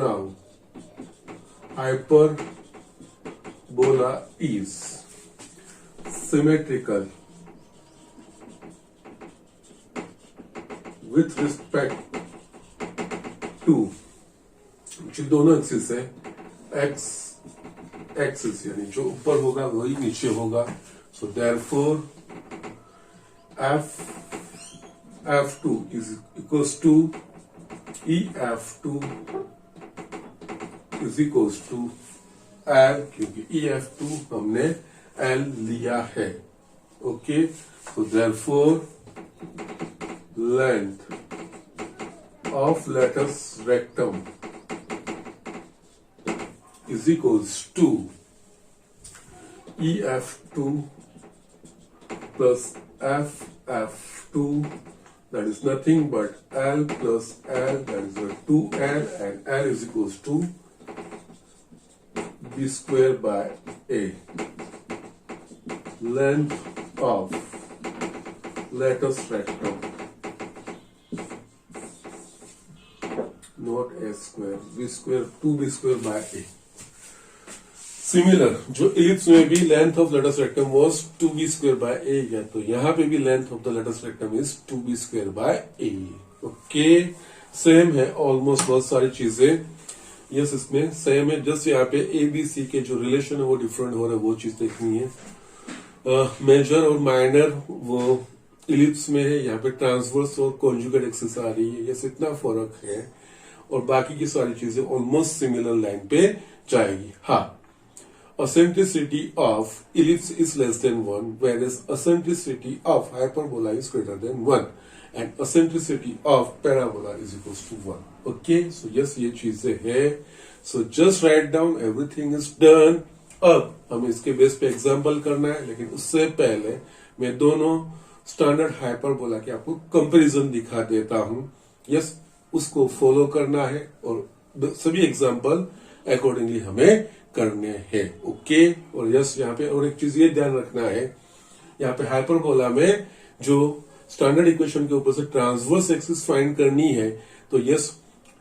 now hyperbola is symmetrical with respect to जो दोनों एक्सिस है, एक्स एक्सिस यानी जो ऊपर होगा वही नीचे होगा. So therefore F F2 is equals to EF2 is equals to L, क्योंकि EF2 हमने L लिया है. Okay, so therefore length of latus rectum is equals to EF2 plus FF2, that is nothing but L plus L, that is a 2L, and L is equals to B square by A. Length of latus rectum, not A square, B square, 2B square by A. Similar, जो इलिप्स में भी length of latus rectum was 2b square by A है, तो यहाँ पे भी length of the latus rectum is 2b square by A. Okay, same है ऑलमोस्ट, बहुत सारी चीजें यस इसमें सेम है. जस्ट यहाँ पे ए बी सी के जो रिलेशन है वो डिफरेंट हो रहा है, वो चीज देखनी है. मेजर और माइनर वो इलिप्स में है, यहाँ पे ट्रांसवर्स और कॉन्जुगेट एक्सिस आ रही है. यस, इतना फर्क है और बाकी की सारी चीजें ऑलमोस्ट सिमिलर लाइन पे जाएगी. हाँ, eccentricity of ellipse is less than 1, whereas eccentricity of hyperbola is greater than 1, and eccentricity of parabola is equals to 1. Okay, so yes, ये चीजें है. So just write down, everything is done. अब हमें इसके बेस पे एग्जाम्पल करना है, लेकिन उससे पहले मैं दोनों स्टैंडर्ड हाइपरबोला के आपको कंपैरिजन दिखा देता हूं. यस, उसको फॉलो करना है और सभी एग्जाम्पल अकॉर्डिंगली हमें करने हैं. ओके, और यस, यहाँ पे और एक चीज ये ध्यान रखना है, यहाँ पे हाइपरबोला में जो स्टैंडर्ड इक्वेशन के ऊपर से ट्रांसवर्स एक्सिस फाइंड करनी है, तो यस,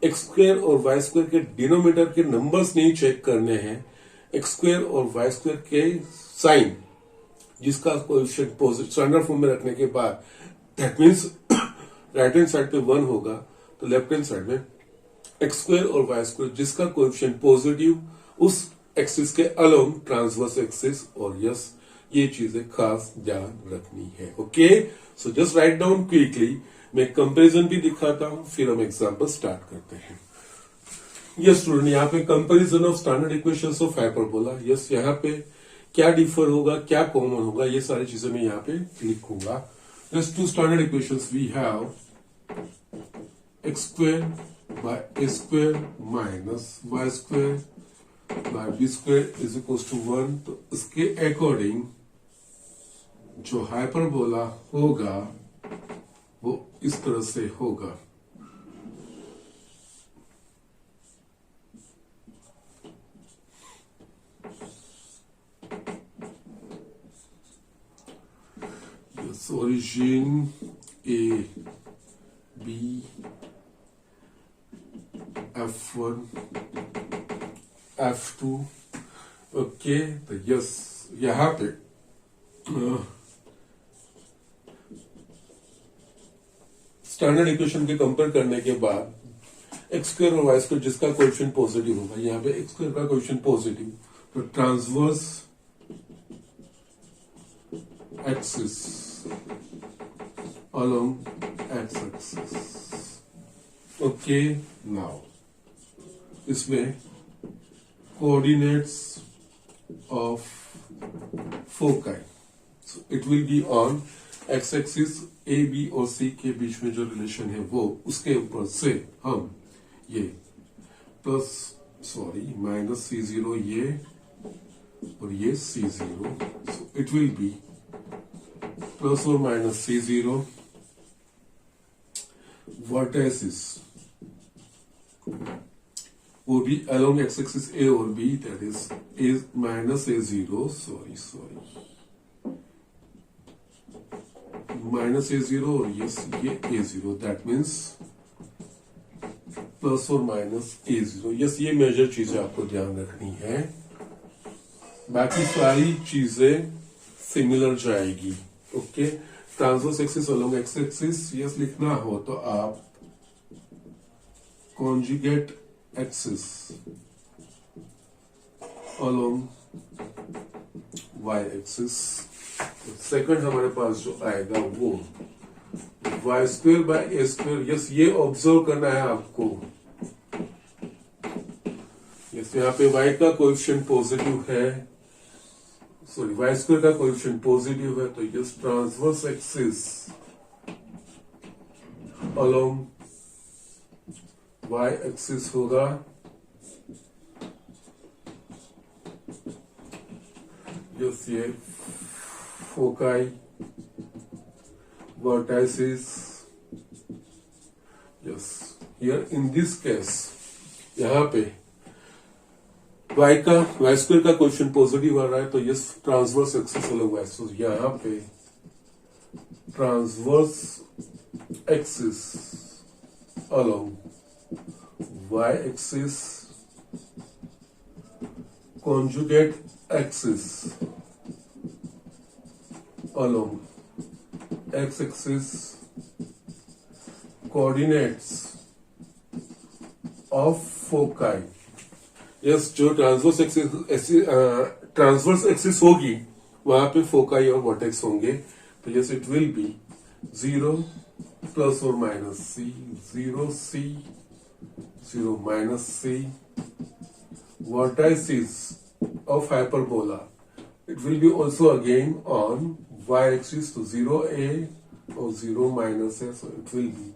एक्स स्क्वायर और वाई स्क्वायर के डिनोमिनेटर के नंबर्स नहीं चेक करने हैं, एक्स स्क्वायर और वाई स्क्वायर के साइन जिसका कोएफिशिएंट पॉजिटिव स्टैंडर्ड फॉर्म में रखने के बाद, that means right hand side पे 1 होगा, तो लेफ्ट हैंड साइड में एक्स स्क्वायर और वाई स्क्वायर जिसका कोएफिशिएंट पॉजिटिव उस एक्सिस के अलोंग ट्रांसवर्स एक्सिस. और यस, ये चीजें खास ध्यान रखनी है. Okay, so just write down quickly. मैं कंपैरिजन भी दिखाता हूं, फिर हम एग्जांपल स्टार्ट करते हैं. यस स्टूडेंट, यहाँ पे comparison of standard equations of hyperbola. Yes, यहाँ पे क्या डिफर होगा, क्या कॉमन होगा, ये सारी चीजें मैं यहाँ पे लिखूंगा. Just two standard equations we have x square by A square minus Y square by B square is equals to 1. तो इसके अकॉर्डिंग जो हाइपरबोला होगा वो इस तरह से होगा. origin A, B, F1, F2. Okay, तो यस यहां पे स्टैंडर्ड इक्वेशन के कंपेयर करने के बाद एक्स स्क्वायर और वाई स्क्वायर जिसका कोएफिशिएंट पॉजिटिव होगा, यहाँ पे एक्स स्क्वायर का कोएफिशिएंट पॉजिटिव, तो transverse axis along x-axis. Okay, now इसमें coordinates of foci, so it will be on x-axis. A, B और C के बीच में जो रिलेशन है वो उसके ऊपर से हम ये माइनस C0 ये और ये C0, so it will be plus और माइनस C0 vertices वो भी along x-axis A और B, that is A minus A0, minus A0 और ये A0, that means प्लस और माइनस A0. यस, ये मेजर चीजें आपको ध्यान रखनी है, बाकी सारी चीजें सिमिलर जाएगी. Okay, transverse axis along x axis yes लिखना हो तो आप conjugate axis along Y axis. Second हमारे पास जो आएगा वो y square by a square. Yes, ये ऑब्जर्व करना है आपको। यस, यहाँ पे y का कोएफिशिएंट पॉजिटिव है, सॉरी वाई स्क्वेयर का कोएफिशिएंट पॉजिटिव है, तो yes transverse axis along y axis होगा यस ये foci vertices. Yes, here in this case यहां पे y स्क्वायर का क्वेश्चन पॉजिटिव आ रहा है, तो यस ट्रांसवर्स एक्सिस अलग y, तो यहां पे transverse axis along y axis conjugate axis along x axis coordinates of foci। Yes, जो ट्रांसवर्स एक्सिस होगी वहां पे फोकाई और वर्टेक्स होंगे, तो yes it will B 0 plus और minus c, 0 c, 0 minus c, vertices of hyperbola, it will be also again on y-axis, to 0a or 0 minus a, so it will be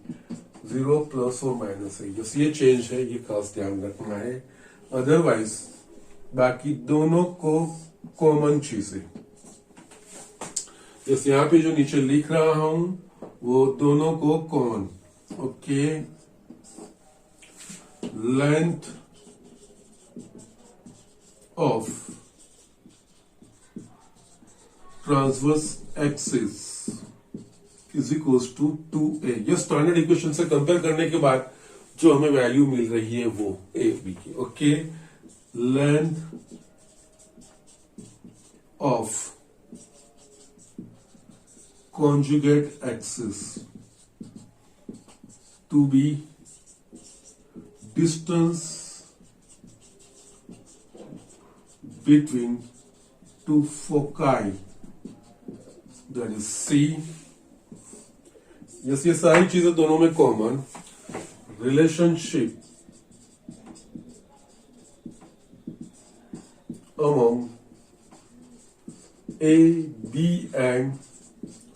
0 plus or minus a। Yes, ये चेंज है, ये खास ध्यान रखना है। अदरवाइज बाकी दोनों को कॉमन चीजें, जैसे यहाँ पे जो नीचे लिख रहा हूं वो दोनों को common. Okay, length of transverse axis is equals to 2a। ये स्टैंडर्ड इक्वेशन से कंपेयर करने के बाद जो हमें वैल्यू मिल रही है वो ए बी की। Okay, length of conjugate axis to be distance between two foci, that is C। Yes, ये सारी चीजें दोनों में common. Relationship among A, B and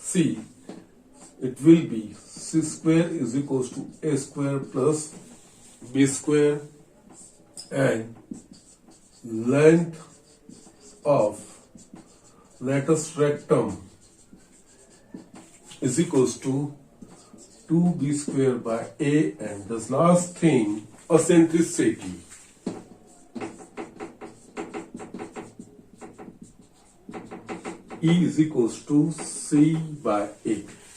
C, it will be C square is equals to A square plus B square, and length of latus rectum is equals to 2b square by a, and this last thing, eccentricity, E is equals to c by a।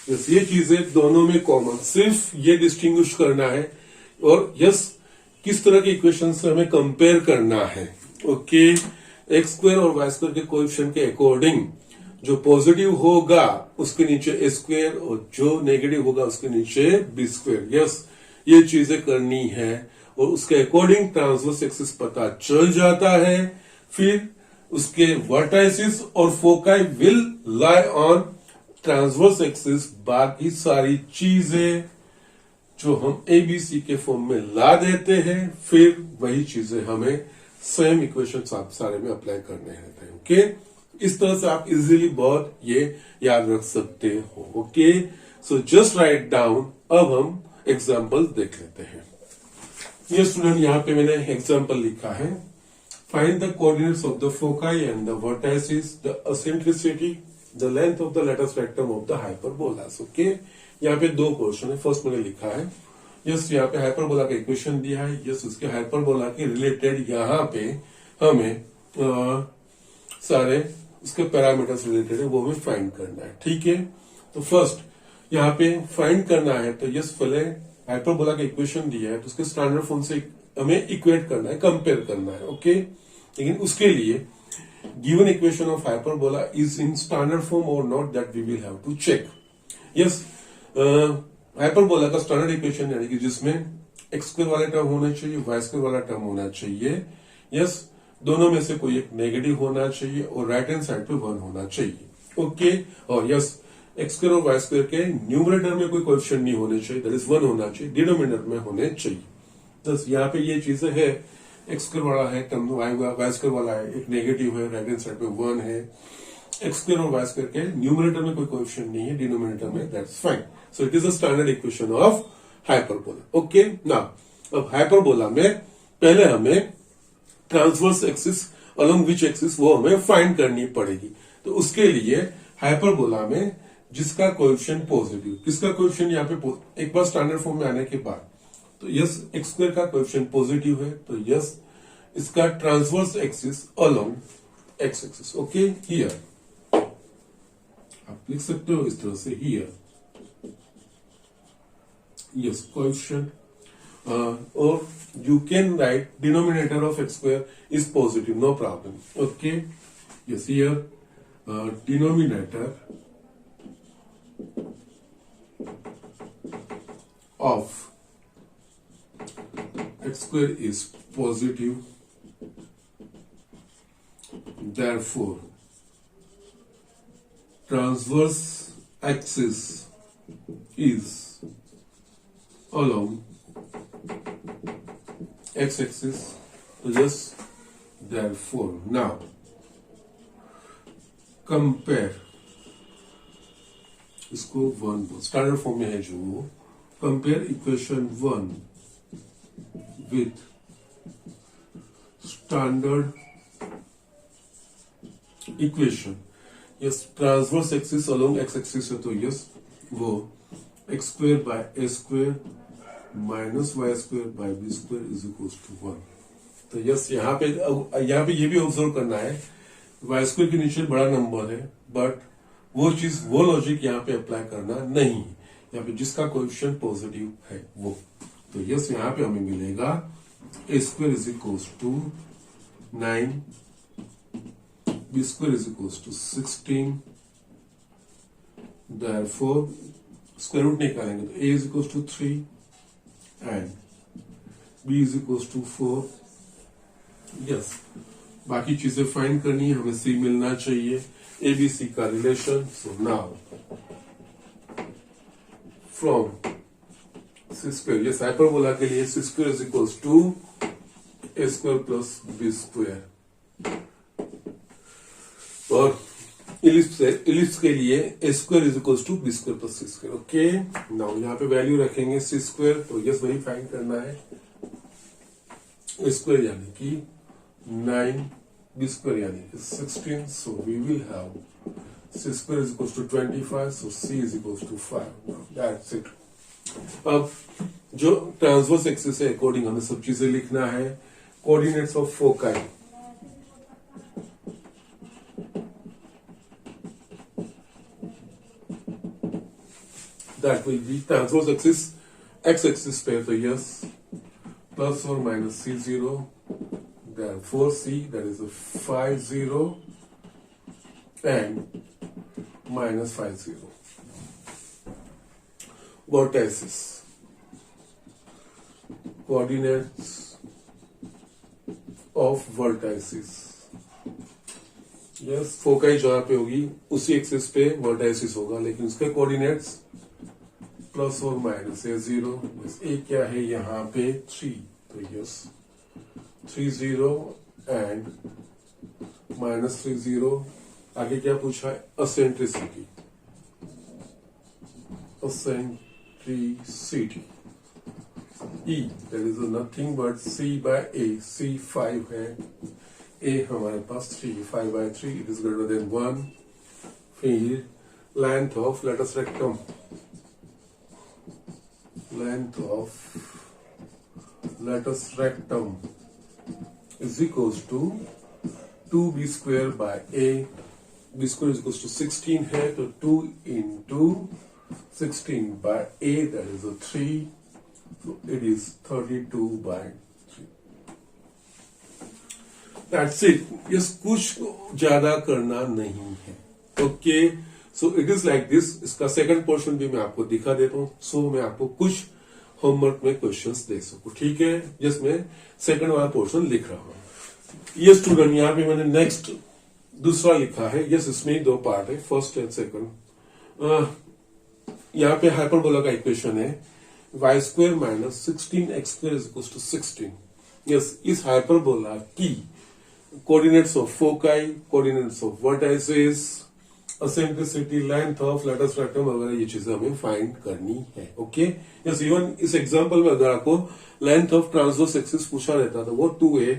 Yes, ये चीजें दोनों में कॉमन, सिर्फ ये डिस्टिंग्विश करना है। और यस, किस तरह के इक्वेशन से हमें कंपेयर करना है। ओके, एक्स स्क्वायर और वाई स्क्वायर के कोएफिशिएंट के अकॉर्डिंग जो पॉजिटिव होगा उसके नीचे ए स्क्वायर, और जो नेगेटिव होगा उसके नीचे बी स्क्वायर। यस, ये चीजें करनी है, और उसके अकॉर्डिंग ट्रांसवर्स एक्सिस पता चल जाता है। फिर उसके वर्टाइसिस और foci will lie on transverse axis. बाकी सारी चीजें जो हम एबीसी के फॉर्म में ला देते हैं, फिर वही चीजें हमें सेम इक्वेशन आप सारे में अप्लाई करने हैं। ओके, इस तरह से आप इजीली बहुत ये याद रख सकते हो। Okay, so just write down. अब हम एग्जाम्पल देख लेते हैं। ये स्टूडेंट, यहाँ पे मैंने एग्जाम्पल लिखा है। Find the coordinates of the foci and the vertices, the eccentricity, the length of the latus rectum of the hyperbolas. Okay, यहाँ पे दो क्वेश्चन है। फर्स्ट मैंने लिखा है यस, यहाँ पे हाइपरबोला का इक्वेशन दिया है। यस, उसके हाइपरबोला के रिलेटेड यहाँ पे हमें सारे उसके पैरामीटर्स रिलेटेड है, वो हमें फाइंड करना है। ठीक है, तो फर्स्ट यहाँ पे फाइंड करना है, तो यस पहले हाइपरबोला का इक्वेशन दिया है, तो उसके स्टैंडर्ड फॉर्म से हमें इक्वेट करना है, कंपेयर करना है। ओके, लेकिन उसके लिए given equation of hyperbola is in standard form और not, that we will have to check. Yes, hyperbola का स्टैंडर्ड इक्वेशन यानी कि जिसमें एक्स स्क्वायर वाला टर्म होना चाहिए, वाई स्क्वायर वाला टर्म होना चाहिए। यस, दोनों में से कोई एक नेगेटिव होना चाहिए और राइट हैंड साइड पे 1 होना चाहिए। ओके, और यस एक्स स्क्वायर और वाई स्क्वायर के न्यूमरेटर में कोई कोएफिशिएंट नहीं होने चाहिए, दैट इज 1 होना चाहिए, डिनोमिनेटर में होने चाहिए। बस यहाँ पे ये चीजें है, एक्स स्क्वायर वाला है टर्म, वाई स्क्वायर वाला है, एक नेगेटिव है, राइट हैंड साइड पे 1 है। एक्स स्क्वायर और वाई स्क्वायर के न्यूमरेटर में कोई कोएफिशिएंट नहीं है, डिनोमिनेटर में, that's fine. So it is a standard equation of hyperbola. Okay, now अब हाइपरबोला में पहले हमें transverse axis along which axis वो हमें फाइंड करनी पड़ेगी। तो उसके लिए हाइपरबोला में जिसका कोएफिशिएंट पॉजिटिव, किसका कोएफिशिएंट यहाँ पे एक बार स्टैंडर्ड फॉर्म में आने के बाद, तो यस एक्स स्क्वायर का कोएफिशिएंट पॉजिटिव है, तो यस इसका transverse axis along x axis. Okay, here आप लिख सकते हो इस तरह से, हियर यस कोएफिशिएंट, और you can write denominator of x square is positive, no problem. Okay, yes, here denominator of x square is positive, therefore transverse axis is along x axis, so yes, therefore now compare, इसको 1 स्टैंडर्ड फॉर्म में है जो, compare equation 1 with standard equation. Yes transverse axis along x axis है, तो यस वो x square by A square minus Y square by B square is equal to 1। तो यस यहाँ पे ये भी ऑब्जर्व करना है, वाई स्क्वायर के नीचे बड़ा नंबर है, बट वो चीज वो लॉजिक यहाँ पे अप्लाई करना नहीं है, यहाँ पे जिसका कोएफिशिएंट पॉजिटिव है वो। तो यस यहाँ पे हमें मिलेगा A square is equal to 9, B square is equal to 16, therefore square root निकालेंगे तो A is equal to 3 and b is equals to 4। yes, बाकी चीजें फाइंड करनी है, हमें c मिलना चाहिए, ए बी सी का relation. So now from C square, yes hyperbola के लिए C square is equals to A square plus B square, और इलिप्स के लिए A square is equals to B square plus C square. Okay, now यहाँ पे वैल्यू रखेंगे सी स्क्वायर, तो यस वही फाइंड करना है, ए स्क्वायर यानी कि 9, बी स्क्वायर यानी कि 16, so we will have c square is equals to 25, so c is equals to 5। That's it. अब जो ट्रांसवर्स एक्सिस है अकॉर्डिंग हमें सब चीजें लिखना है, coordinates of foci, that will be transverse axis x axis पे, तो yes plus or minus c0, therefore c that is a 5 0 and minus 5 0। vertices, coordinates of vertices, yes foci जहां पे होगी उसी एक्सिस पे वर्टाइसिस होगा, लेकिन उसके कोऑर्डिनेट्स प्लस और माइनस ए 0, ए क्या है यहाँ पे 3, तो यस 3 0 एंड माइनस 3 0। आगे क्या पूछा है, eccentricity, E that is nothing but C by A, C 5 है, ए हमारे पास 3, 5 by 3 it is greater than 1। फिर length of latus rectum, length of latus rectum is equals to 2b square by a, b square is equals to 16 है, तो 2 into 16 by a that is a 3, so it is 32 by 3। that's it, yes कुछ ज्यादा करना नहीं है। Okay, so it is like this. इसका सेकंड पोर्शन भी मैं आपको दिखा देता हूँ, सो मैं आपको कुछ होमवर्क में क्वेश्चंस दे सकूं, ठीक है, जिसमें सेकंड वाला पोर्शन लिख रहा हूं। ये स्टूडेंट यहाँ पे मैंने नेक्स्ट दूसरा लिखा है, यस इसमें 2 पार्ट है, फर्स्ट एंड सेकंड। यहाँ पे हाइपरबोला का इक्वेशन है y square minus 16x² is equal to 16। Yes, इस हाइपरबोला की coordinates of foci, coordinates of vertices, eccentricity, length of latus rectum वगैरह ये चीजें हमें फाइंड करनी है। ओके, यस, इवन इस एग्जांपल में अगर आपको लेंथ ऑफ ट्रांसवर्स एक्सिस पूछा रहता तो वो 2a,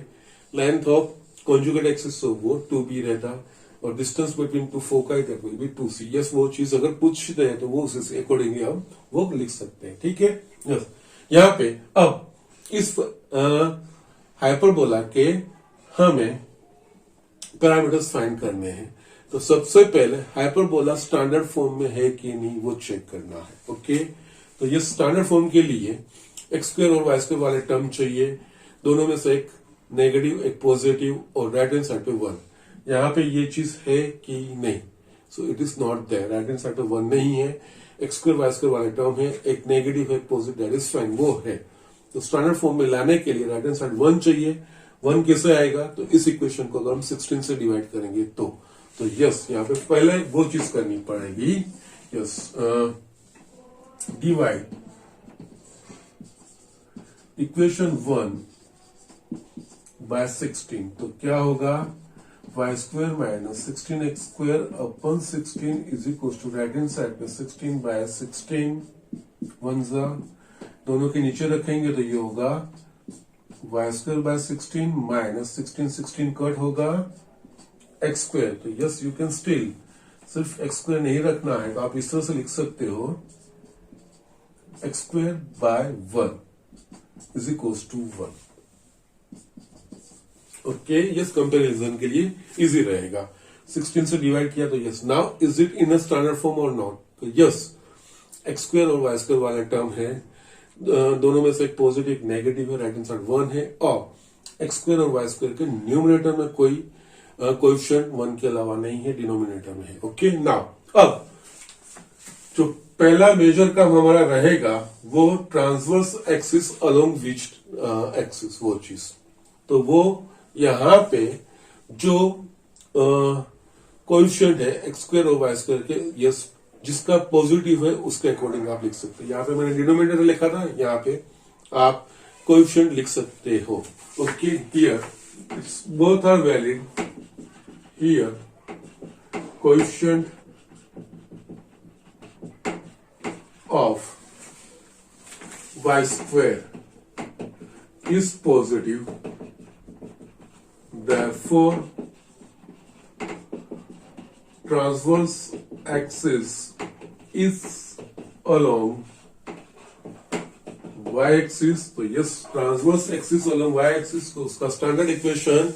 length of conjugate axis तो वो 2b रहता, और distance between two foci that will be 2c। Yes, वो चीज अगर पूछते हैं तो वो उसी अकॉर्डिंगली हम वो लिख सकते हैं। ठीक है, यस। यहाँ पे अब इस हाइपरबोला के हमें पैरामीटर्स फाइंड करने हैं। तो सबसे पहले हाइपरबोला स्टैंडर्ड फॉर्म में है कि नहीं वो चेक करना है। ओके, तो ये स्टैंडर्ड फॉर्म के लिए एक्स स्क्वायर और वाई स्क्वायर वाले टर्म चाहिए, दोनों में से एक नेगेटिव एक पॉजिटिव और राइट हैंड साइड पे 1। यहाँ पे ये चीज है कि नहीं, so it is not there. Right hand side पे 1 नहीं है, एक्स स्क्वायर वाई स्क्वायर वाले टर्म है, एक नेगेटिव है, एक पॉजिटिव, दैट इज फाइन, वो है। तो स्टैंडर्ड फॉर्म में लाने के लिए राइट हैंड साइड 1 चाहिए। 1 कैसे आएगा, तो इस इक्वेशन को अगर हम 16 से डिवाइड करेंगे तो यस, यहाँ पे पहले वो चीज करनी पड़ेगी। यस, डिवाइड इक्वेशन 1 बाय 16, तो क्या होगा, y square minus 16x² upon 16 is equal to right hand side में 16 बाय 16 1 जा, दोनों के नीचे रखेंगे तो ये होगा वाई स्क्वायर बाय 16 माइनस 16 कट होगा एक्स स्क्वायर। तो यस, यू कैन स्टिल सिर्फ एक्स स्क्वायर नहीं रखना है तो आप इस तरह से लिख सकते हो x square by 1 is equal to 1। Okay, yes, comparison के लिए इजी रहेगा। 16 से डिवाइड किया तो yes, now is it in a standard form और नॉट, तो यस, एक्स स्क्वायर और वाई स्क्वायर वाला टर्म है, दोनों में से एक पॉजिटिव नेगेटिव है, राइट हैंड साइड 1 है, और एक्स स्क्वायर और वाई स्क्वायर के न्यूमरेटर में कोई कोएफिशिएंट 1 के अलावा नहीं है, डिनोमिनेटर में है। ओके, नाउ अब जो पहला मेजर का हमारा रहेगा वो transverse axis along which axis, वो चीज, तो वो यहां पे जो कोएफिशिएंट है एक्स स्क्वायर और वाई स्क्वायर के, यस, जिसका पॉजिटिव है उसके अकॉर्डिंग आप लिख सकते हैं। यहाँ पे मैंने डिनोमिनेटर लिखा था, यहाँ पे आप कोएफिशिएंट लिख सकते हो। Okay, here it's both are valid, here coefficient of y square is positive, therefore transverse axis is along y axis। तो yes, transverse axis along y axis को उसका standard equation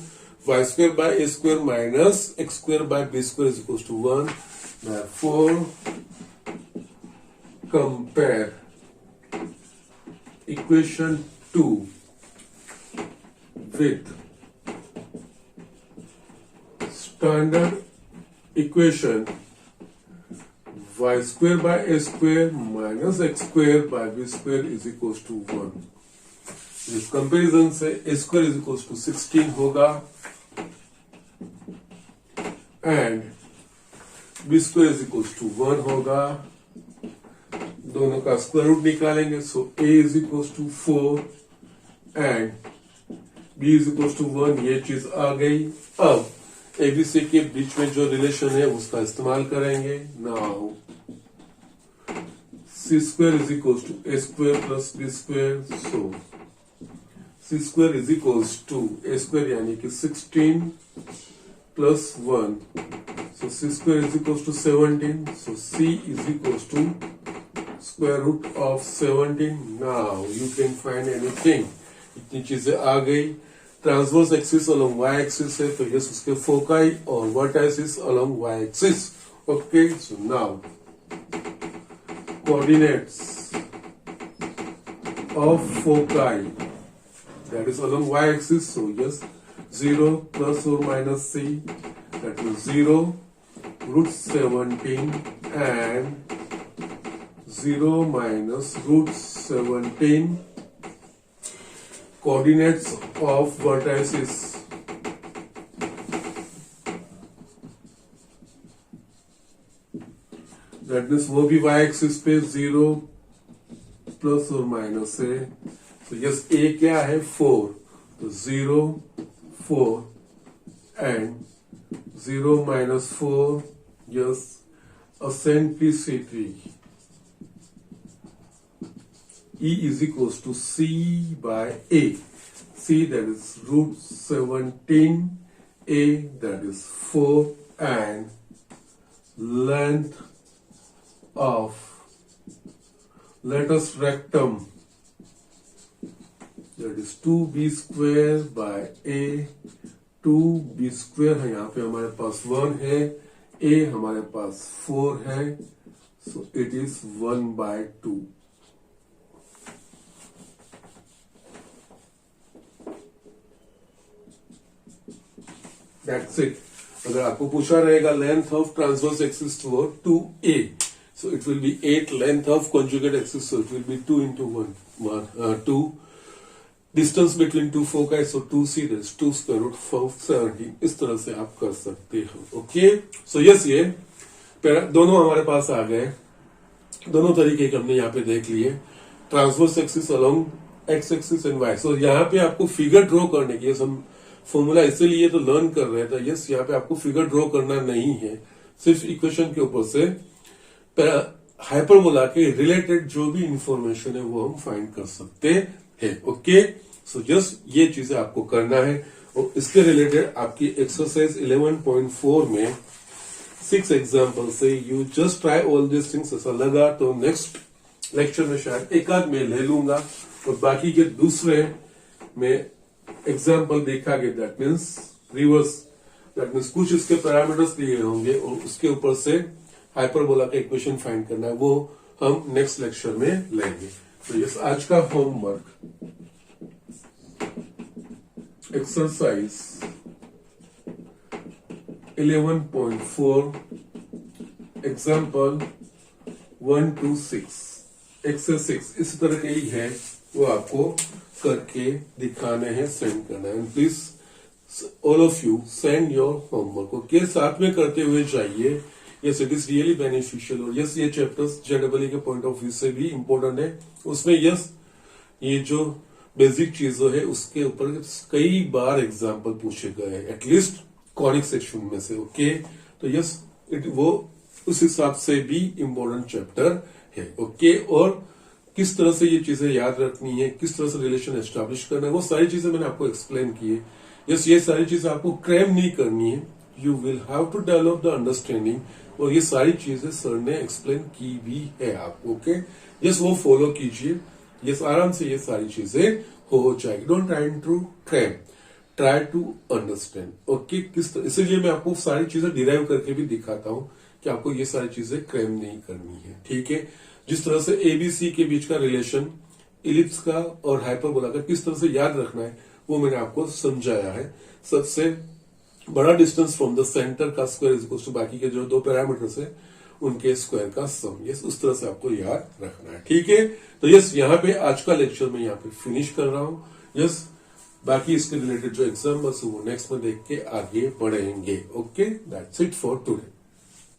y square by a square minus x square by b square is equals to 1, therefore compare equation 2 with standard equation y square by a square minus x square by b square is equals to 1। इस कंपैरिजन से a square is equals to 16 होगा and b square is equals to 1 होगा, दोनों का स्क्वायर रूट निकालेंगे, so a is equal to 4 and b is equal to 1, ये चीज आ गई। अब एबीसी के बीच में जो रिलेशन है उसका इस्तेमाल करेंगे। Now c square is equal to A square plus B square, so c square is equal to A square यानी कि 16 plus 1, so c square is equal to 17, so c is equal to square root of 17। now you can find anything, इतनी चीजें आ गई। Transverse axis along y axis है तो यस, उसके फोकाई और vertices along y axis। Okay, so now coordinates of foci that is along y axis, so yes, 0 plus or minus c, that is 0 root 17 and 0 minus root 17 coordinates of vertices that means वो भी वाई एक्सिस पे 0 प्लस और माइनस है। तो यस ए क्या है 4, तो 0 4 and 0 minus 4, yes, ascend P3. E is equals to C by A. C that is root 17, A that is 4 and length of lattice rectum that is 2b square by A, 2b square है, यहाँ पे हमारे पास 1 है, a हमारे पास 4 है, so it is 1 by 2. That's it. अगर आपको पूछा रहेगा length of transverse axis toward 2a, so it will be 8 length of conjugate axis, so it will be 2 into 1, 2. Distance between to फोका है, सो 2c दैट्स 2 स्क्वायर रूट 17. इस तरह से आप कर सकते हो. ओके, सो यस ये दोनों हमारे पास आ गए. दोनों तरीके के हमने यहाँ पे देख लिए. Transverse axis along x axis and Y. So यहाँ पे आपको फिगर ड्रॉ करने की, हम फॉर्मूला इसीलिए तो लर्न कर रहे थे. यस यहाँ पे आपको फिगर ड्रॉ करना नहीं है, सिर्फ इक्वेशन के ऊपर से हाइपरबोला के रिलेटेड जो भी इंफॉर्मेशन है वो हम फाइंड कर सकते है. ओके, सो जस्ट ये चीजें आपको करना है. और इसके रिलेटेड आपकी एक्सरसाइज 11.4 में 6 एग्जाम्पल से you just try all this things. ऐसा लगा तो नेक्स्ट लेक्चर में शायद एक आध में ले लूंगा और बाकी के दूसरे में एग्जाम्पल देखा गया. That means reverse, that means कुछ इसके पैरामीटर्स दिए होंगे और उसके ऊपर से हाइपरबोला का इक्वेशन फाइंड करना है, वो हम नेक्स्ट लेक्चर में लेंगे. तो यस आज का homework exercise 11.4 example 1 to 6 exercise 6 इस तरह के ही है, वो आपको करके दिखाने हैं, सेंड करना है. Please all of you send your homework. Okay, साथ में करते हुए जाइए. Yes it is really beneficial. और यस ये चैप्टर्स जेडबल के पॉइंट ऑफ व्यू से भी इंपॉर्टेंट है. उसमें यस ये जो बेसिक चीजों है उसके ऊपर कई बार एग्जाम्पल पूछे गए हैं, एटलीस्ट कॉनिक सेक्शन में से. ओके, तो यस वो उस हिसाब से भी इंपॉर्टेंट चैप्टर है. ओके, और किस तरह से ये चीजें याद रखनी है, किस तरह से रिलेशन एस्टेब्लिश करना है, वो सारी चीजें मैंने आपको एक्सप्लेन की है. यस ये सारी चीजें आपको क्रैम नहीं करनी है. You will have to develop the understanding. और ये सारी चीजें सर ने एक्सप्लेन की भी है आपको. ओके, यस वो फॉलो कीजिए. यस आराम से ये सारी चीजें हो जाएगी. Don't try to cram, try to understand. Okay, किस तरह, इसीलिए मैं आपको सारी चीजें डिराइव करके भी दिखाता हूं कि आपको ये सारी चीजें क्रैम नहीं करनी है. ठीक है, जिस तरह से एबीसी के बीच का रिलेशन, इलिप्स का और हाइपरबोला का किस तरह से याद रखना है वो मैंने आपको समझाया है. सबसे बड़ा डिस्टेंस फ्रॉम द सेंटर का स्क्वायर इज इक्वल टू बाकी के जो दो पैरामीटर्स है उनके स्क्वायर का सम. यस उस तरह से आपको याद रखना है. ठीक है, तो यस यहाँ पे आज का लेक्चर मैं यहाँ पे फिनिश कर रहा हूँ. यस बाकी इसके रिलेटेड जो एग्जाम्पल्स वो नेक्स्ट में देख के आगे बढ़ेंगे. Okay, that's it for today.